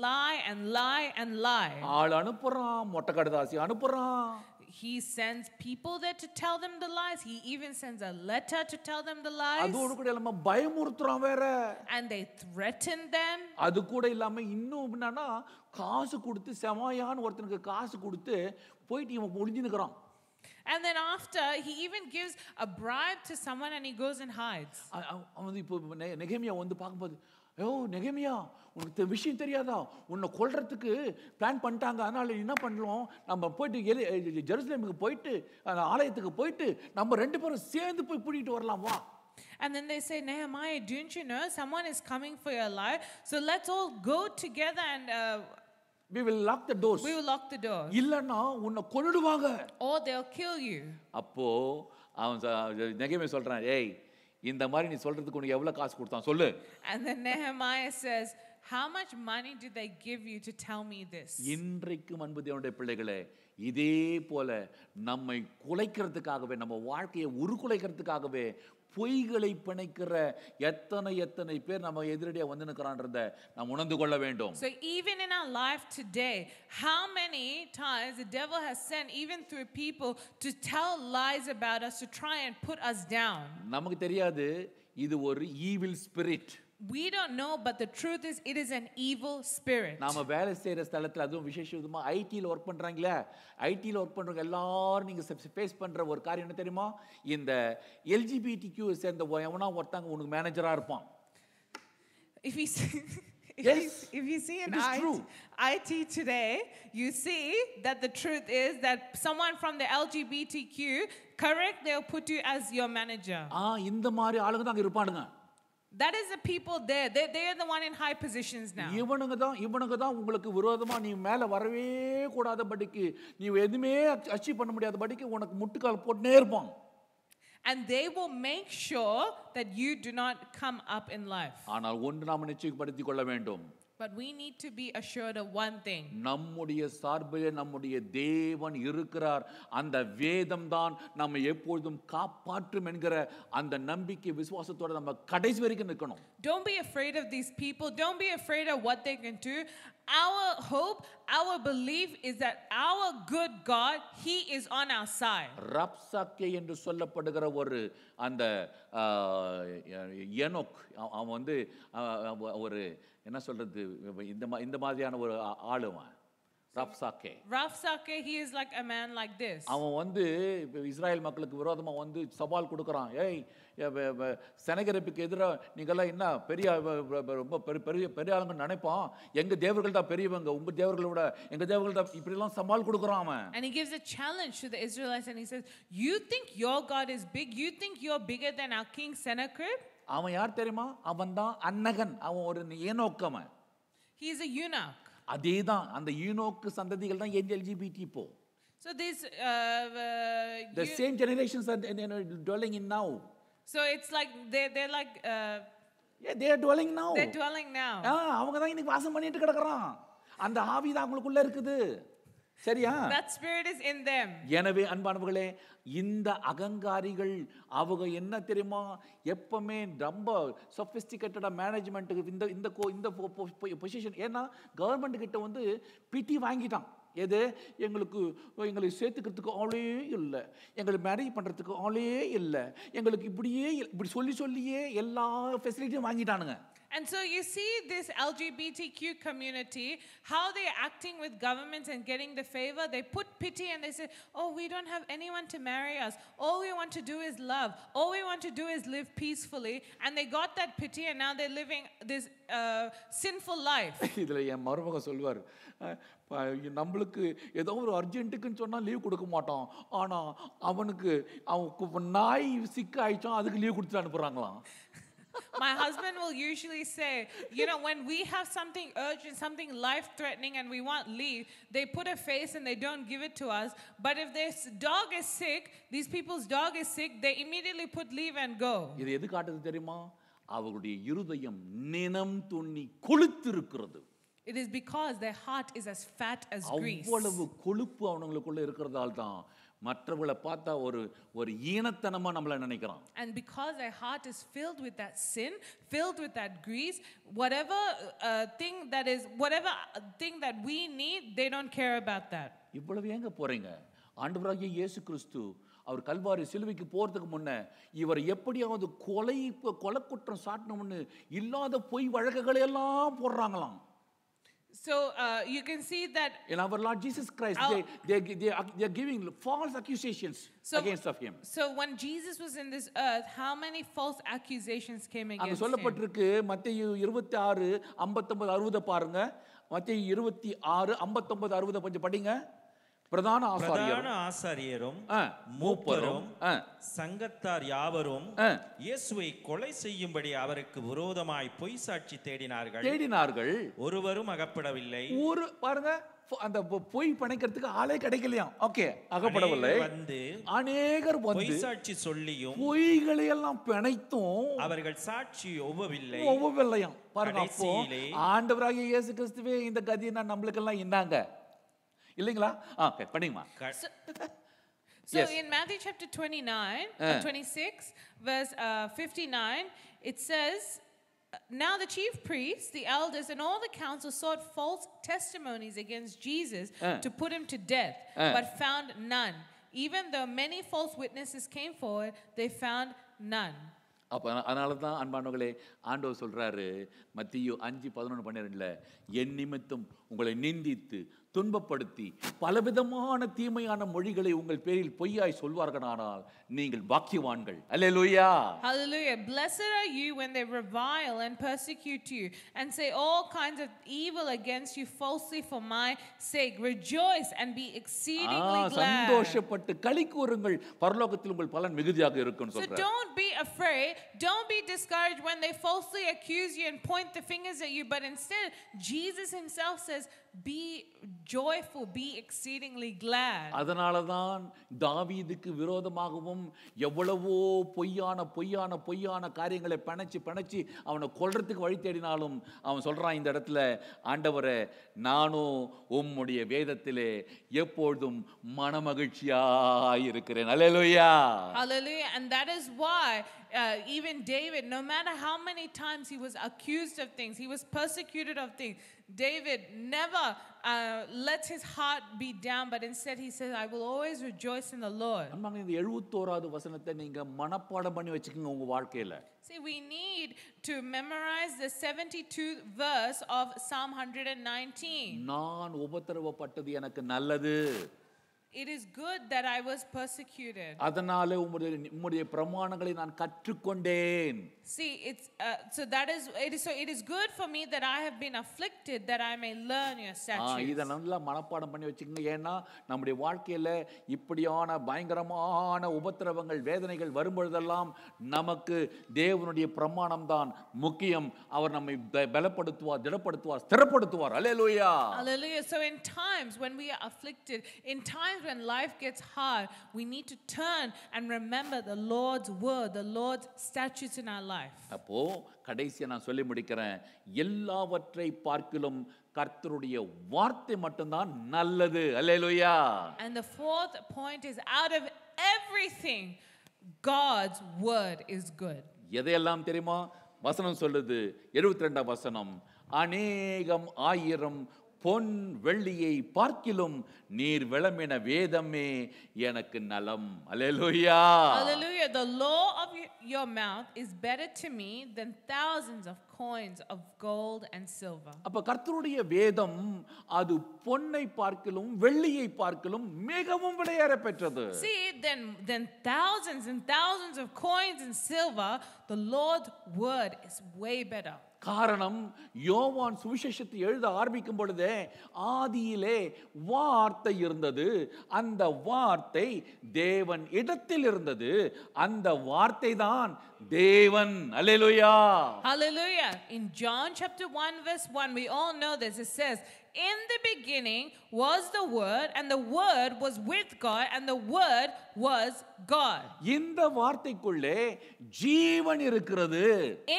lie and lie and lie. ஆள் அனுப்புறான், மொட்டை கடைதாசி அனுப்புறான். He sends people there to tell them the lies. He even sends a letter to tell them the lies. அதோட கூட இல்லாம பயமுறுத்துறான் வேற. And they threaten them. அது கூட இல்லாம இன்னும் என்னன்னா, காசு கொடுத்து செமாயான ஒருத்தனுக்கு காசு கொடுத்து போயிட்டு இவன் ஒளிஞ்சினுக்குறான். And then after, he even gives a bribe to someone and he goes and hides. அவன் இப்போ நெகேமியா வந்து பார்க்கும்போது, நெகேமியா உனக்கு விஷயம் தெரியாதா, உன்னை கொல்றதுக்கு பிளான் பண்ணிட்டாங்க. அதனால என்ன பண்ணலாம், நம்ம போயிட்டு ஜெருசலேமுக்கு போயிட்டு ஆலயத்துக்கு போயிட்டு நம்ம 2 பேரும் சேர்ந்து போய் பிடிட்டு வரலாம் வா. And then they say, Nehemiah, don't you know someone is coming for your life? So let's all go together and we will lock the doors. We will lock the doors. இல்லனா உன்னை கொன்னுடுவாங்க. Or they'll kill you. அப்போ அவன் நெகேமியா சொல்றான், ஏய் இந்த மாதிரி நீ சொல்றதுக்கு உனக்கு எவ்வளவு காசு கொடுத்தான் சொல்லு. And then Nehemiah says, how much money did they give you to tell me this? இன்றைக்கும் அன்பு தேவனுடைய பிள்ளைகளே, இதே போல நம்மை குலைக்கிறதுக்காகவே, நம்ம வாழ்க்கையை உருக்குலைக்கிறதுக்காகவே பொய்களை பிணைக்கிற எத்தனை பேர் நம்ம எதிரடியா வந்து நிற்கிறான்றத நாம் உணர்ந்து கொள்ள வேண்டும். So even in our life today, how many times the devil has sent even through people to tell lies about us, to try and put us down. நமக்கு தெரியாது, இது ஒரு evil spirit. We don't know, but the truth is it is an evil spirit. நாம வேலை செய்யற ஸ்தலத்துல, அதுவும் விசேஷமா ஐடில வர்க் பண்றாங்களே, ஐடில வர்க் பண்றவங்க எல்லாரும் நீங்க ஃபேஸ் பண்ற ஒரு காரியம் என்ன தெரியுமா, இந்த LGBTQ சேர்ந்த எவனா ஒருத்தங்க உனக்கு மேனேஜரா இருப்பான். If you see an IT today, you see that the truth is that someone from the LGBTQ, correct, they'll put you as your manager. இந்த மாதிரி ஆளுங்க தான் இருப்பானுங்க. That is the people there. They are the one in high positions now. இவனுங்க தான் உங்களுக்கு விரோதமா நீ மேல வரவே கூடாதபடிக்கு, நீ எதுமே அச்சீவ் பண்ண முடியாதபடிக்கு உனக்கு முட்டுக்கால் போட்டுனே இருப்பான். And they will make sure that you do not come up in life. ஆனால் ஒன்று நாம நிச்சயப்படுத்திக் கொள்ள வேண்டும். But we need to be assured of one thing. நம்முடைய சார்பிலே நம்முடைய தேவன் இருக்கிறார். அந்த வேதம் தான் நம்மை எப்பொழுதும் காப்பாற்றும் என்கிற அந்த நம்பிக்கை விசுவாசத்தோட நம்ம கடைசி வரைக்கும் நிற்கணும். Don't be afraid of these people. Don't be afraid of what they can do. Our hope, our belief is that our good God, He is on our side. ரப்சாக்கே என்று சொல்லப்படுகிற ஒரு அந்த ஏனோக் அவன் வந்து ஒரு என்ன சொல்றது இந்த மாதிரியான ஒரு ஆளுவன் ரப்சாக்கே. Rafsake, he is like a man like this. அவன் வந்து இஸ்ராயல் மக்களுக்கு விரோதமா வந்து சவால் கொடுக்கறான். ஏய் செனகரிப்புக்கு எதிரா நீங்கெல்லாம் என்ன பெரிய ரொம்ப பெரிய பெரிய ஆளுங்க நினைப்பான். எங்க தேவர்கள் தான் பெரியவங்க, உங்க தேவர்களை விட எங்க தேவர்கள் தான், இப்படி எல்லாம் சவால் கொடுக்கறான் அவன். And he gives a challenge to the Israelites and he says, you think your God is big? You think you're bigger than our king Sennacherib? அவன் யார் தெரியுமா? அவன் தான் அன்னகன். அவன் ஒரு ஏனோக்கவன். He is a eunuch. அதேதான் அந்த ஈனோக்கு சந்ததிகள் தான் LGBT இப்போ. So these the same generations are dwelling in now. So it's like they're like yeah, they are dwelling now. They're dwelling now. அவங்க தான் இன்னைக்கு வாசம் பண்ணிட்டு கிடக்குறான். அந்த ஆவி தான் அவங்களுக்குள்ள இருக்குது. சரியா? That spirit is in them. எனவே அன்பானவர்களே, இந்த அகங்காரிகள் அவங்க என்ன தெரியுமா, எப்பவுமே ரொம்ப சொபிஸ்டிகேட்டடா மேனேஜ்மெண்ட்டுக்கு இந்த பொசிஷன். ஏன்னா கவர்மெண்ட் கிட்ட வந்து பிடி வாங்கிட்டான். எது? எங்களை சேர்த்துக்கிறதுக்கு ஆளே இல்லை, எங்களை மேரேஜ் பண்ணுறதுக்கு ஆளே இல்லை, எங்களுக்கு இப்படி சொல்லியே எல்லா ஃபெசிலிட்டியும் வாங்கிட்டானுங்க. And so you see this LGBTQ community, how they're acting with governments and getting the favor. They put pity and they say, oh, we don't have anyone to marry us. All we want to do is love. All we want to do is live peacefully. And they got that pity and now they're living this sinful life. இதில் என் மருமக சொல்வார், நம்மளுக்கு ஏதோ ஒரு அர்ஜென்ட்டுக்குன்னு சொன்னால் லீவ் கொடுக்க மாட்டோம், ஆனால் அவன் நாய் சிக்க ஆயிடுச்சோம் அதுக்கு லீவ் கொடுத்து அனுப்புகிறாங்களாம். My husband will usually say, when we have something urgent, something life-threatening and we want leave, they put a face and they don't give it to us. But if this dog is sick, these people's dog is sick, they immediately put leave and go. இது எது காட்டுது தெரியுமா? அவருடைய இருதயம் நினம் துண்ணி கொழுத்திருக்கிறது. It is because their heart is as fat as grease. அவ்வளவு கொழுப்பு அவங்களுக்குள்ள இருக்கிறதால தான் மற்றவங்களை பார்த்தா ஒரு ஈனத்தனமா நம்மள நினைக்கிறான். And because their heart is filled with that sin, filled with that grease, whatever thing that we need, they don't care about that. இவ்வளவு எங்க போறீங்க? ஆண்டவராகிய இயேசு கிறிஸ்து அவர் கல்வாரி சிலுவைக்கு போறதுக்கு முன்ன இவர் எப்படியாவது கொலை குற்றம் சாட்டணும்னு இல்லாத பொய் வழக்குகளை எல்லாம் போடுறாங்களாம். So you can see that in our Lord Jesus Christ, they are giving false accusations against of him. So when Jesus was in this earth, how many false accusations came against him? அங்க சொல்லப்பட்டிருக்கு மத்தேயு 26:59-60 பாருங்க. மத்தேயு 26:59-60 கொஞ்சம் படிங்க. பிரதான ஆசாரியரும் மூப்பரும் சங்கத்தார் யாவரும் இயேசுவை கொலை செய்யும்படி அவருக்கு விரோதமாய் பொய் சாட்சி தேடினார்கள். ஒருவரும் அகப்படவில்லை. பாருங்க, அந்த பொய் பணைக்கிறதுக்கு ஆளே கிடைக்கலையாம். ஓகே, அகப்படவில்லை. அநேகர் வந்து பொய் சாட்சி சொல்லியும் பொய்களை எல்லாம் பிணைத்தும் அவர்கள் சாட்சி ஒவ்வொல்லையாம். பாருங்க, அப்போ ஆண்டவராகிய இயேசு கிறிஸ்துவே இந்த கதியை நம்மளுக்கு எல்லாம் இன்னாங்க இல்லைங்களா? Okay, படிங்கம்மா. So in Matthew chapter 26 verse 59, it says, now the chief priests, the elders, and all the council sought false testimonies against Jesus to put him to death, but found none. Even though many false witnesses came forward, they found none. அப்போ அதனால தான் அன்பானவர்களே ஆண்டவர் சொல்றாரு மத்தேயு 5:11-12, என் நிமித்தம் உங்களை நிந்தித்து துன்பப்படுத்தி பலவிதமான தீமையான மொழிகளை உங்கள் பேரில் பொய்யாய் சொல்வார்களானால் நீங்கள் பாக்கியவான்கள். அல்லேலூயா. Hallelujah. Blessed are you when they revile and persecute you and say all kinds of evil against you falsely for my sake. Rejoice and be exceedingly glad. சந்தோஷப்பட்டு களி கூறுங்கள், பரலோகத்தில் உங்கள் பலன் மிகுதியாக இருக்கும்னு சொல்றார். So don't be afraid, don't be discouraged when they falsely accuse you and point the fingers at you, but instead, Jesus himself says, be joyful, be exceedingly glad. அதனால தான் தாவீதுக்கு விரோதமாகவும் எவ்வளவோ பொய்யான காரியங்களை பணச்சி அவனை கொல்றதுக்கு வழி தேடினாலும் அவன் சொல்றான் இந்த இடத்துல, ஆண்டவரே நானும் உம்முடைய வேதத்திலே எப்பொழுதும் மனமகிழ்ச்சியாய் இருக்கிறேன். அல்லேலூயா. Hallelujah. And that is why even David, no matter how many times he was accused of things, he was persecuted of things, David never lets his heart be down, but instead he says, I will always rejoice in the Lord. அம்மாங்க இந்த 71வது வசனத்தை நீங்க மனப்பாடம் பண்ணி வச்சுக்கோங்க உங்க வாழ்க்கையில. See, we need to memorize the 72th verse of Psalm 119. நான் உபத்திரவப்பட்டது எனக்கு நல்லது. It is good that I was persecuted. அதனாலே உம்முடைய பிரமாணங்களை நான் கற்றுக்கொண்டேன். See, it is good for me that I have been afflicted, that I may learn your statutes. இத நல்லா மனப்பாடம் பண்ணி வச்சுக்கோங்க. ஏன்னா நம்முடைய வாழ்க்கையில இப்படியான பயங்கரமான உபத்திரவங்கள் வேதனைகள் வரும்பொழுதெல்லாம் நமக்கு தேவனுடைய பிரமாணம் தான் முக்கியம். அவர் நம்மை பலப்படுத்துவார், திடப்படுத்துவார், ஸ்திரப்படுத்துவார். அல்லேலூயா. Hallelujah. So in times when we are afflicted, in times when life gets hard, we need to turn and remember the Lord's word, the Lord's statutes in our life. அப்போ கடைசியா நான் சொல்லி முடிக்கிறேன். எல்லாவற்றை பார்க்கிலும் கர்த்தருடைய வார்த்தை மட்டும்தான் நல்லது. அல்லேலூயா. And the fourth point is, out of everything, God's word is good. எதையெல்லாம் தெரியுமா? வசனம் சொல்லுது, 72ஆம் வசனம், அநேகம் ஆயிரம் பொன் வெள்ளியை பார்க்கிலும் நீர் விளம்பின வேதமே எனக்கு நலம். அல்லேலூயா. Hallelujah. The law of your mouth is better to me than thousands of coins of gold and silver. அப்ப கர்த்தருடைய வேதம் அது பொன்னை பார்க்கிலும் வெள்ளியை பார்க்கிலும் மிகவும் விலையேற பெற்றது. See, then thousands and thousands of coins and silver, the Lord's word is way better. காரணம், யோவான் சுவிசேஷத்தை எழுத ஆரம்பிக்கும் பொழுதே ஆதியிலே வார்த்தை இருந்தது, அந்த வார்த்தை தேவன் இடத்தில் இருந்தது, அந்த வார்த்தை தான் தேவன். அல்லேலூயா. Hallelujah. In John chapter 1 verse 1, we all know this. It says, in the beginning was the word, and the word was with God, and the word was God. இந்த வார்த்தைக்குள்ளே ஜீவன் இருக்கிறது.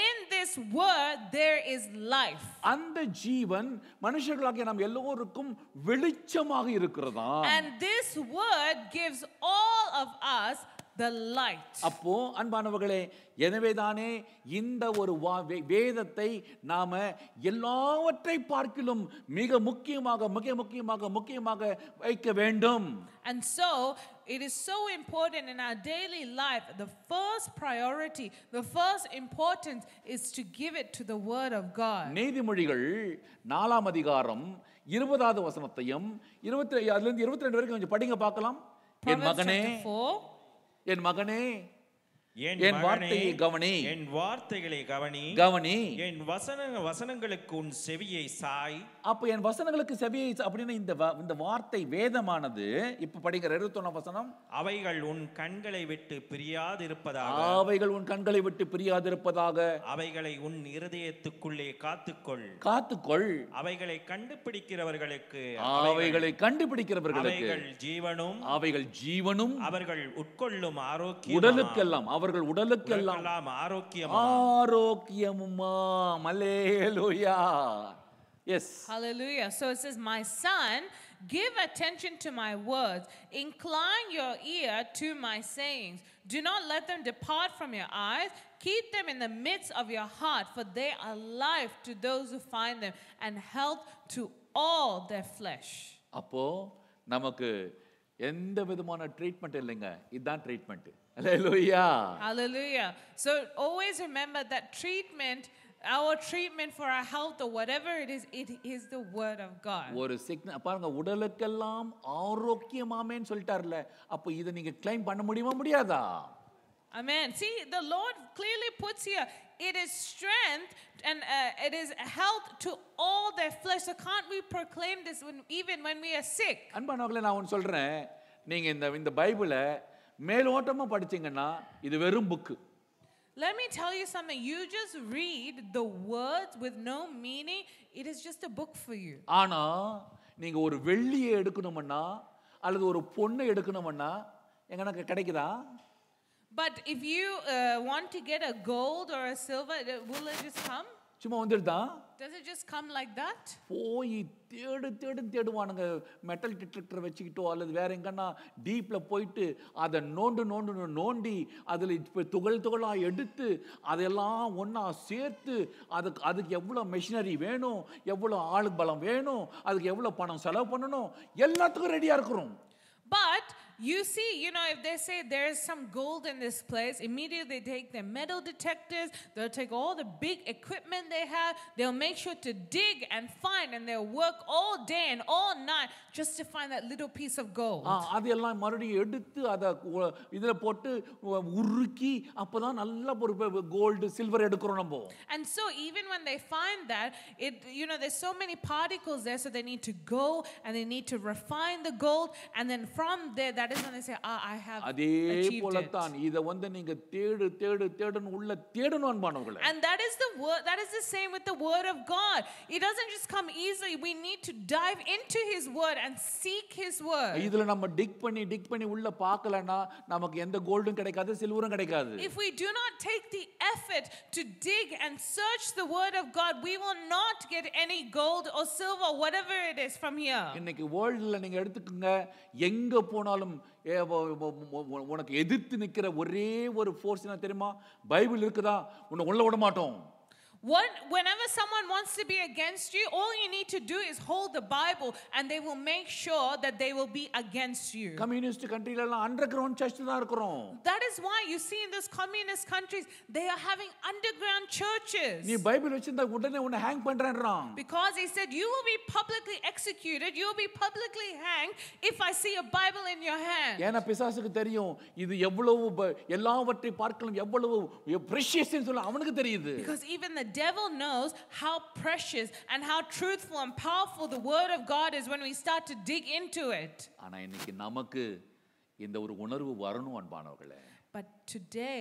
In this word there is life. அந்த ஜீவன் மனுஷர்களாகிய நாம் எல்லோருக்கும் வெளிச்சமாக இருக்கிறதா. And this word gives all of us the light. அப்போ அன்பானவர்களே, எனவேதானே இந்த ஒரு வேதத்தை நாம எல்லாவற்றை பார்க்கிலும் மிக முக்கியமாக வைக்க வேண்டும். And so it is so important in our daily life. The first priority, the first importance is to give it to the word of God. நீதிமொழிகள் 4ஆம் அதிகாரம் 20வது வசனத்தையும் 22 வரைக்கும் கொஞ்சம் படிங்க பார்க்கலாம். என் மகனே, என் மகனே, என் வார்த்தையை கவனி, என் வார்த்தைகளை கவனி, என் வசனங்களுக்கு உன் செவியை சாய். அப்ப என் வசனங்களுக்கு செவியை அப்படின்னா இந்த வார்த்தை வேதமானது. இப்ப படிக்கிற 21ஆம் வசனம், அவைகள் உன் கண்களை விட்டு பிரியாதிருப்பதாக, அவைகள் உன் கண்களை விட்டு பிரியாதிருப்பதாக, அவைகளை உன் இருதயத்துக்குள்ளே காத்துக்கொள், அவைகளை கண்டுபிடிக்கிறவர்களுக்கு, அவைகள் ஜீவனும், அவர்கள் உட்கொள்ளும் ஆரோக்கியம், உடலுக்கெல்லாம், அவர்கள் உடலுக்கெல்லாம் ஆரோக்கியமுமாம். அல்லேலூயா. Yes. Hallelujah. So it says, my son, give attention to my words. Incline your ear to my sayings. Do not let them depart from your eyes. Keep them in the midst of your heart, for they are life to those who find them and health to all their flesh. அப்போ நமக்கு எந்த விதமான ட்ரீட்மெண்ட் இல்லைங்க, இதுதான் treatment. Hallelujah. Hallelujah. So always remember that our treatment for our health or whatever it is the word of God. ஒரு சிக்னஸ் பாருங்க, உடலுக்கெல்லாம் ஆரோக்கியமாமேன்னு சொல்லிட்டார்ல, அப்போ இதை நீங்க கிளைம் பண்ண முடியாதா? Amen. See, the Lord clearly puts here, it is strength and it is health to all their flesh. So can't we proclaim this even when we are sick? அன்பானவர்களே, நான் ஒன்று சொல்றேன், நீங்க இந்த பைபிளை மேலோட்டமா படிச்சீங்கன்னா இது வெறும் book. Let me tell you something. You just read the words with no meaning. It is just a book for you. ஆனா நீங்க ஒரு வெள்ளியை எடுக்கணும்னா அல்லது ஒரு பொண்ணை எடுக்கணும்னா எங்கன கிடைக்குதா? But if you want to get a gold or a silver, will it just come? சும்மா வந்துடுதா? Does it just come like that? போய் தேடுவானுங்க மெட்டல் டிடெக்டர் வச்சுக்கிட்டோ அல்லது வேற எங்கன்னா டீப்ல போயிட்டு அதை நோண்டி அதில் துகளா எடுத்து அதெல்லாம் ஒன்றா சேர்த்து அதுக்கு எவ்வளோ மெஷினரி வேணும், எவ்வளோ ஆளு பலம் வேணும், அதுக்கு எவ்வளோ பணம் செலவு பண்ணணும், எல்லாத்துக்கும் ரெடியாக இருக்கிறோம். But you see, if they say there is some gold in this place, immediately they take their metal detectors, they'll take all the big equipment they have, they'll make sure to dig and find, and they'll work all day and all night just to find that little piece of gold. அதெல்லாம் மறுபடியும் எடுத்து அதை இதில் போட்டு உருக்கி அப்போதான் நல்ல ஒரு கோல்டு சில்வர் எடுக்கிறோம் நம்ம. And so even when they find that, there's so many particles there, so they need to go and they need to refine the gold, and then from there, that is when they say, I have achieved it. போலத்தான் இதை நீங்க தேடுன்னு உள்ள தேடணும் அன்பானவர்களே. And that is the word. That is the same with the word of God. It doesn't just come easily. We need to dive into His word and seek His word. இதுல நம்ம டிக் பண்ணி உள்ள பார்க்கலனா நமக்கு எந்த கோல்டும் கிடைக்காது, சில்வரும் கிடைக்காது. If we do not take the effort to dig and search the word of God, we will not get any gold or silver, whatever it is, from here. இன்னைக்கு வேர்ல்ட்ல நீங்க எடுத்துக்கங்க, எங்க போனாலும் உனக்கு எதிர்த்து நிக்கிற ஒரே ஒரு ஃபோர்ஸ் என்ன தெரியுமா? பைபிள் இருக்குதா உன்னை உள்ள விட மாட்டோம். Whenever someone wants to be against you, all you need to do is hold the Bible, and they will make sure that they will be against you. Communist கண்ட்ரில எல்லாம் அண்டர்கிரவுண்ட் சர்ச் தான் இருக்குறோம். That is why you see in these communist countries, they are having underground churches. நீ பைபிள் வச்சிருந்தா உடனே உன்னை hang பண்றேன்றான். Because he said you will be publicly executed, you will be publicly hanged if I see a Bible in your hand. ஏன்னா பிசாசுக்கு தெரியும் இது எவ்வளவு எல்லாவற்றை பார்க்கலாம் எவ்வளவு precious ன்னு சொல்ல அவனுக்கு தெரியுது. Because even the devil knows how precious and how truthful and powerful the word of God is when we start to dig into it. ஆனா இன்னைக்கு நமக்கு இந்த ஒரு உணர்வு வரணும் அன்பானவர்களே. But today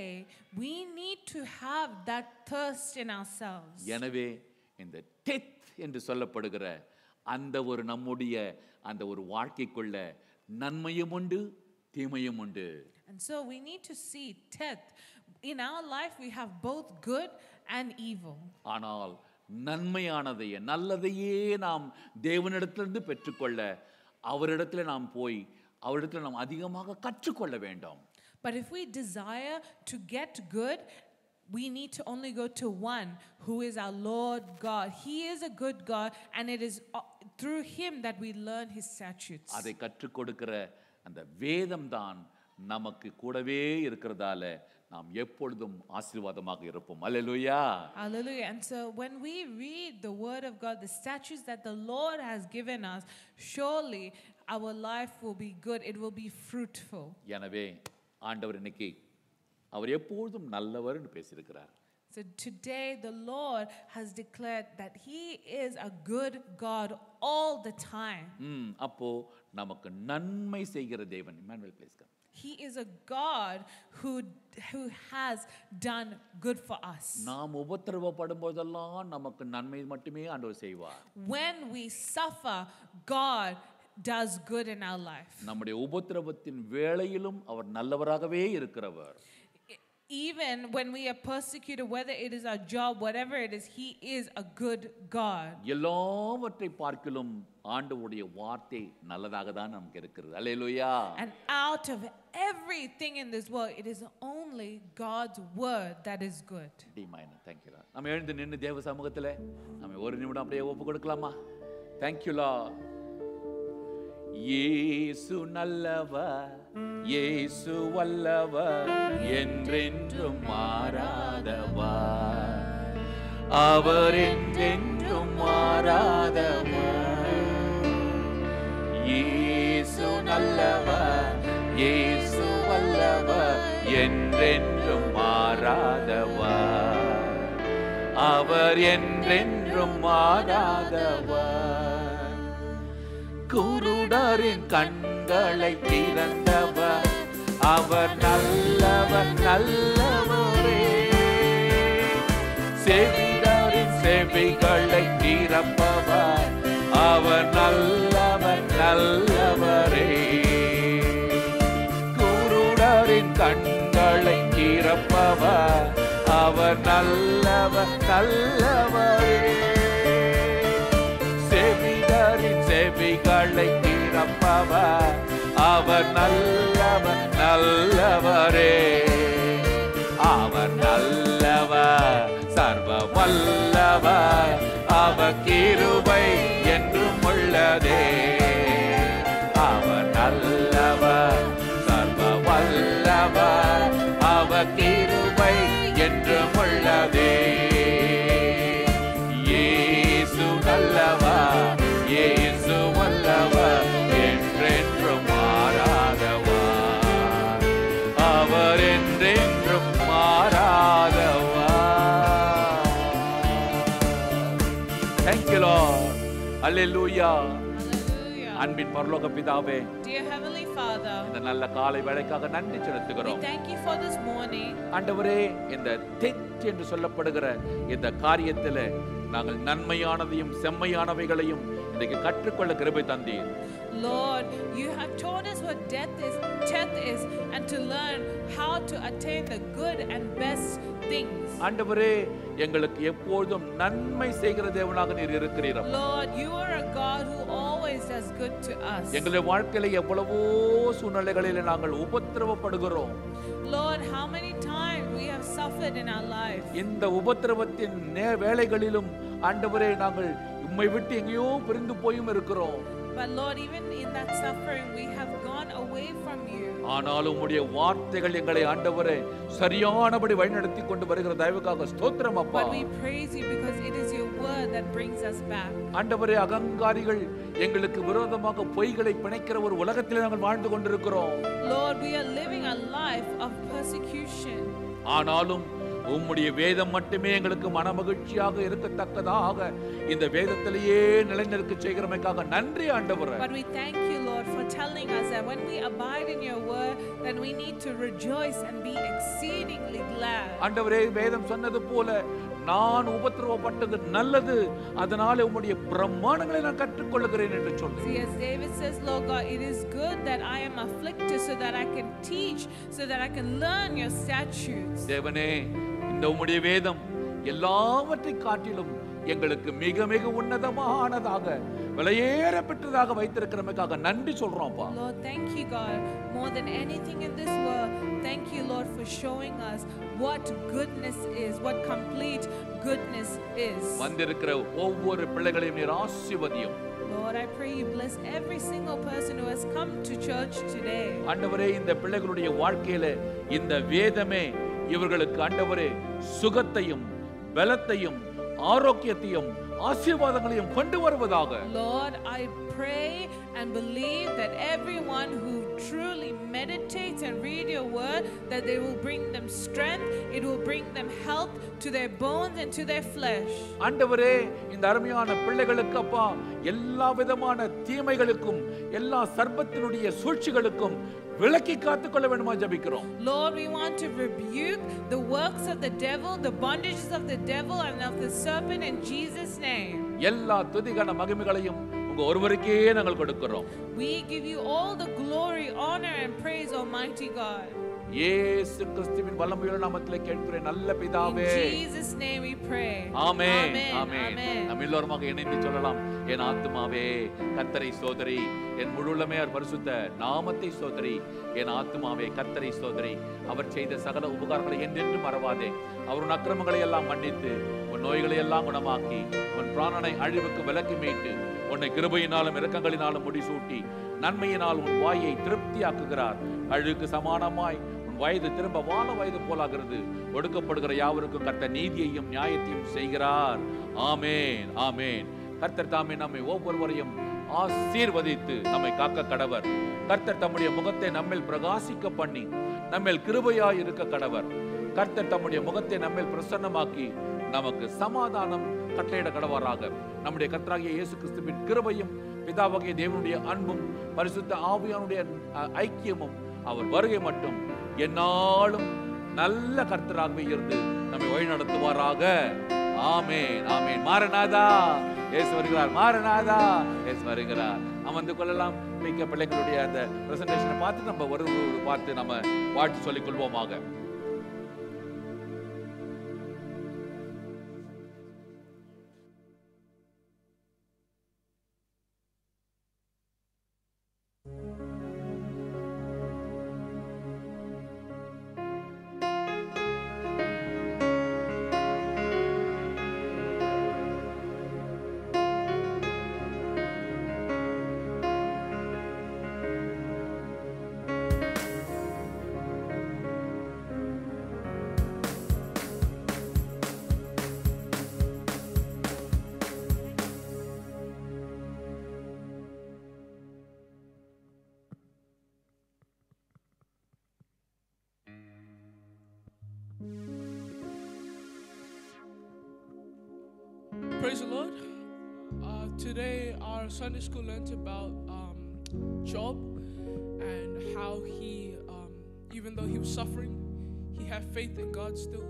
we need to have that thirst in ourselves. எனவே இந்த டெத் என்று சொல்லப்படுகிற அந்த ஒரு நம்முடைய அந்த ஒரு வாழ்க்கைக்குள்ள நன்மையும் உண்டு தீமையும் உண்டு. And so we need to see death. In our life we have both good and evil. ஆனால் நன்மையானதையே நல்லதையே நாம் தேவனிடத்திலிருந்து பெற்றுக்கொள்ள அவரிடத்துல நாம் போய் அவரிடத்துல நாம் அதிகமாக கற்றுக்கொள்ள வேண்டும். But if we desire to get good, we need to only go to one who is our Lord God. He is a good God, and it is through Him that we learn His statutes. அதை கற்றுக் கொடுக்கிற அந்த வேதம் தான் நமக்கு கூடவே இருக்கிறதால நாம் எப்பொழுதும் ஆசீர்வாதமாக இருப்போம். அல்லேலூயா. Hallelujah. And so when we read the word of God, the statutes that the Lord has given us, surely our life will be good, it will be fruitful. எனவே ஆண்டவர் இன்னைக்கு அவர் எப்பொழுதும் நல்லவர்னு பேசியிருக்கிறார். So today the Lord has declared that He is a good God all the time. அப்போ நமக்கு நன்மை செய்கிற தேவன். Emmanuel please come. He is a God who has done good for us. நாம் உபத்திரவப்படும் போதெல்லாம் நமக்கு நன்மை மட்டுமே ஆண்டவர் செய்வார். When we suffer, God does good in our life. நம்முடைய உபத்திரவத்தின் வேளையிலும் அவர் நல்லவராகவே இருக்கிறவர். Even when we are persecuted, whether it is our job, whatever it is, He is a good God. எல்லாவற்றை பார்க்கிலும் ஆண்டவருடைய வார்த்தை நல்லதாக தான் நமக்கு இருக்கிறது. அல்லேலூயா. And out of everything in this world, it is only God's word that is good. Thank you. நம்ம எழுந்து நின்று தேவ சமூகத்திலே நம்ம ஒரு நிமிடம் அப்படியே ஒப்பு கொடுக்கலாமா? Thank you Lord. இயேசு நல்லவர், இயேசு வல்லவர், என்றென்றும் மாறாதவர், அவர் என்றென்றும் மாறாதவர். இயேசு நல்லவர், இயேசு வல்லவர், என்றென்றும் மாறாதவர், அவர் என்றென்றும் மாறாதவர். குருடரின் கண்களை திறந்தவர், அவர் நல்லவர் நல்லவரே. செவிடரின் செவிகளை திறப்பவர், அவர் நல்லவர் நல்லவரே. குருடரின் கண்களை திறப்பவர், அவர் நல்லவர் நல்லவரே. செவிடரின் செவிகளை திறப்பவர், அவர் நல்லவர் நல்லவரே. அவர் நல்லவர் சர்வ வல்லவர், அவர் கிருபை என்றும் உள்ளதே. அவர் நல்லவர் சர்வ வல்லவர், அவர் கிருபை என்றும் உள்ளதே. இயேசு நல்லவர், இயேசு வல்லவர், என்றென்றும் மாறாதவர், அவர் என்றென்றும் மாறாதவர். Thank you Lord. Hallelujah. Hallelujah. அன்பின் பரலோக பிதாவே, Dear Heavenly Father, இந்த நல்ல காலை வேளைக்காக நன்றி we செலுத்துகிறோம். thank you for this morning. ஆண்டவரே, இந்த தெத் என்று சொல்லப்படுகிற இந்த காரியத்தில் நாங்கள் நன்மையானதையும் செம்மையானவைகளையும் இன்றைக்கு கற்றுக்கொள்ள கிருபை தந்தீர். Lord, you have taught us what death is, and to learn how to attain the good and best things. ஆண்டவரே, எங்களுக்கு எப்பொழுதும் நன்மை செய்கிற தேவனாக நீர் இருக்கிறீர். Lord, you are a God who always does good to us. எங்களுடைய வாழ்க்கையில எவ்வளவோ சூழ்நிலைகளில் நாங்கள் உபத்திரவப்படுகிறோம். Lord, how many times we have suffered in our life. இந்த உபத்திரவத்தின் வேளைகளிலும் ஆண்டவரே, நாங்கள் உம்மை விட்டு எங்கேயோ பிரிந்து போயும் இருக்கிறோம். But Lord, even in that suffering, we have gone away from you. ஆனாலும் உம்முடைய வார்த்தைகள் எங்களை ஆண்டவரே சரியானபடி வழிநடத்தி கொண்டு வருகிற தயவுக்காக ஸ்தோத்திரம் அப்பா. But we praise you because it is your word that brings us back. ஆண்டவரே, அகங்காரிகள் எங்களுக்கு விரோதமாக பொய்களை பிணைக்கிற ஒரு உலகத்தில் நாங்கள் வாழ்ந்து கொண்டிருக்கிறோம். Lord, we are living a life of persecution. ஆனாலும் உம்முடைய வேதம் மட்டுமே எங்களுக்கு மனமகிழ்ச்சியாக இருக்கத்தக்கதாக இந்த வேதத்திலேயே நிலைநிற்க செய்கிறமைக்காக நன்றி ஆண்டவரே. But we thank you, Lord, for telling us that when we abide in your word, then we need to rejoice and be exceedingly glad. ஆண்டவரே, வேதம் சொன்னது போல நான் உபத்திரவப்பட்டது நல்லது, அதனால உம்முடைய பிரமாணங்களை நான் கற்றுக்கொள்கிறேன் என்று சொல்லு. See, as David says, Lord God, it is good that I am afflicted so that I can teach, so that I can learn your statutes. தேவனே, இந்த உம்முடைய வேதம் எல்லாவற்றை காட்டிலும் எங்களுக்கு மிக மிக உன்னதமானதாக விலையேற பெற்றதாக வைத்திருக்கிறமைக்காக நன்றி சொல்றோம்ப்பா. Lord, thank you, God, more than anything in this world. Thank you, Lord, for showing us what goodness is, what complete goodness is. வந்திருக்கிற ஒவ்வொரு பிள்ளைகளையும் நீர் ஆசீர்வதியும். Lord, I pray you bless every single person who has come to church today. ஆண்டவரே, இந்த பிள்ளைகளுடைய வாழ்க்கையில இந்த வேதமே இவர்களுக்கு ஆண்டவரே சுகத்தையும் பலத்தையும் ஆரோக்கியத்தையும் ஆசீர்வாதங்களையும் கொண்டு வருவதாக. Lord, I pray and believe that everyone who truly meditates and read your word, that they will bring them strength, it will bring them health to their bones and to their flesh. ஆண்டவரே, இந்த அருமையான பிள்ளைகளுக்கு அப்பா எல்லா விதமான தீமைகளுக்கும் எல்லா சர்ப்பத்தினுடைய சூழ்ச்சிகளுக்கும் விலக்கி காத்துக்கொள்ள வேண்டுமா ஜெபிக்கிறோம். Lord, we want to rebuke the works of the devil, the bondages of the devil and of the serpent in Jesus' name. எல்லா துதிகன மகிமைகளையும் உங்க ஒருவருக்கே நாங்கள் கொடுக்கிறோம். We give you all the glory, honor and praise, Almighty God. இயேசு கிறிஸ்துவின் வல்லமையுள்ள நாமத்திலே கேட்கிறேன் நல்ல பிதாவே. In Jesus' name we pray. Amen. Amen. Amen. Amen. நாம் எல்லோருமாக இணைந்து சொல்லலாம். என் ஆத்துமாவே கர்த்தரை ஸ்தோத்திரி, என் முழுமே அவர் பரிசுத்த நாமத்தை ஸ்தோத்திரி. என் ஆத்துமாவே கர்த்தரை ஸ்தோத்திரி, அவர் செய்த சகல உபகாரங்களை என்றென்றும் மறவாதே. அவர் அக்கிரமங்களை எல்லாம் மன்னித்து உன் நோய்களை எல்லாம் குணமாக்கி உன் பிராணனை அழிவுக்கு விலக்கி மீட்டு உன்னை கிருபையினாலும் இரக்கங்களினாலும் முடிசூட்டி நன்மையினால் உன் வாயை திருப்தியாக்குகிறார். அழுக்கு சமானமாய் உன் வயது திரும்ப வாழ வயது போலாகிறது. ஒடுக்கப்படுகிற யாவருக்கும் கர்த்தர் நீதியையும் நியாயத்தையும் செய்கிறார். ஆமேன். ஆமேன். கர்த்தர் தாமே நம்மை ஒவ்வொருவரையும் ஆசீர்வதித்து நம்மை காக்க கடவர். கர்த்தர் தம்முடைய முகத்தை நம்மில் பிரகாசிக்க பண்ணி நம்மில் கிருபையாய் இருக்க கடவர். கர்த்தர் தம்முடைய முகத்தை நம்மில் பிரசன்னமாக்கி நமக்கு சமாதானம் கட்டளையிட கடவராக. நம்முடைய கர்த்தராகிய இயேசு கிறிஸ்துவின் கிருபையும் பிதாவாகிய தேவனுடைய அன்பும் பரிசுத்த ஆவியானுடைய ஐக்கியமும் அவர் வருகை மட்டும் எந்நாளும் நல்ல கர்த்தராகவே இருந்து நம்மை வழி நடத்துவாராக. ஆமென் ஆமென். மாரநாதா, இயேசு வருகிறார். மாரநாதா, இயேசு வருகிறார். அமர்ந்து கொள்ளலாம். மிக்க பிள்ளைகளுடைய அந்த பிரசன்டேஷனை பார்த்து நம்ம ஒரு பார்த்து நம்ம வாழ்த்து சொல்லிக் கொள்வோமாக. Praise the Lord. Today our Sunday school learned about Job and how he, even though he was suffering, he had faith in God still.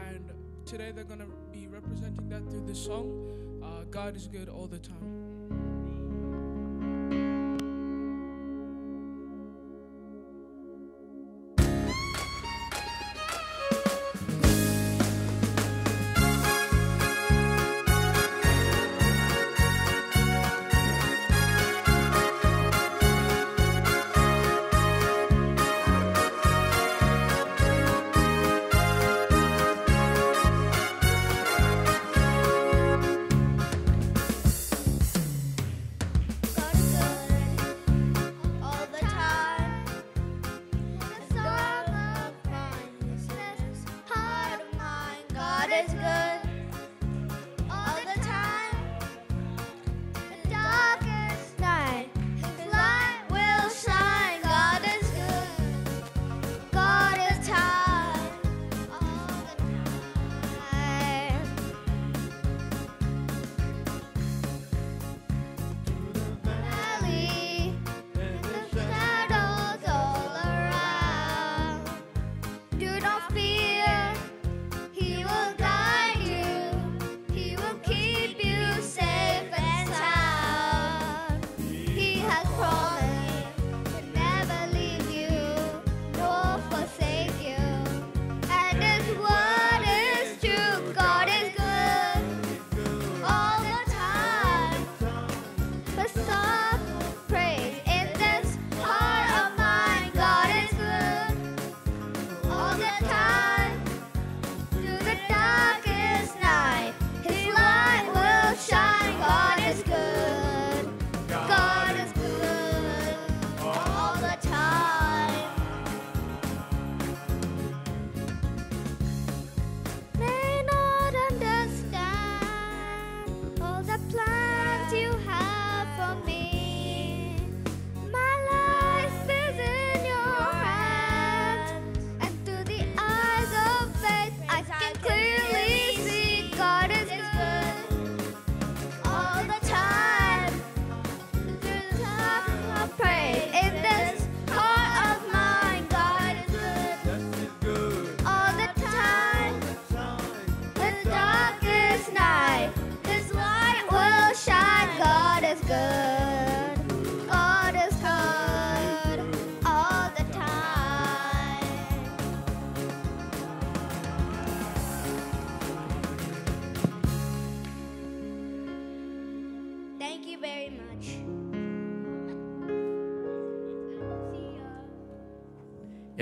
And today they're going to be representing that through this song, God is good all the time.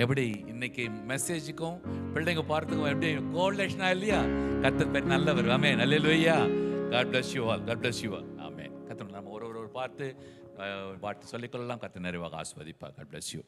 எப்படி இன்னைக்கு மெசேஜுக்கும் பிள்ளைங்க பார்த்துக்கும் எப்படி கோஆர்டினேஷனா இல்லையா? கர்த்தர் பேர் நல்லவர். ஆமென். அல்லேலூயா. God bless you all. God bless you all. ஆமென். கர்த்தர் நம்ம ஒரு பார்த்து சொல்லிக்கொள்ளலாம். கர்த்தர் நிறைவாக ஆசீர்வதிப்பார். God bless you.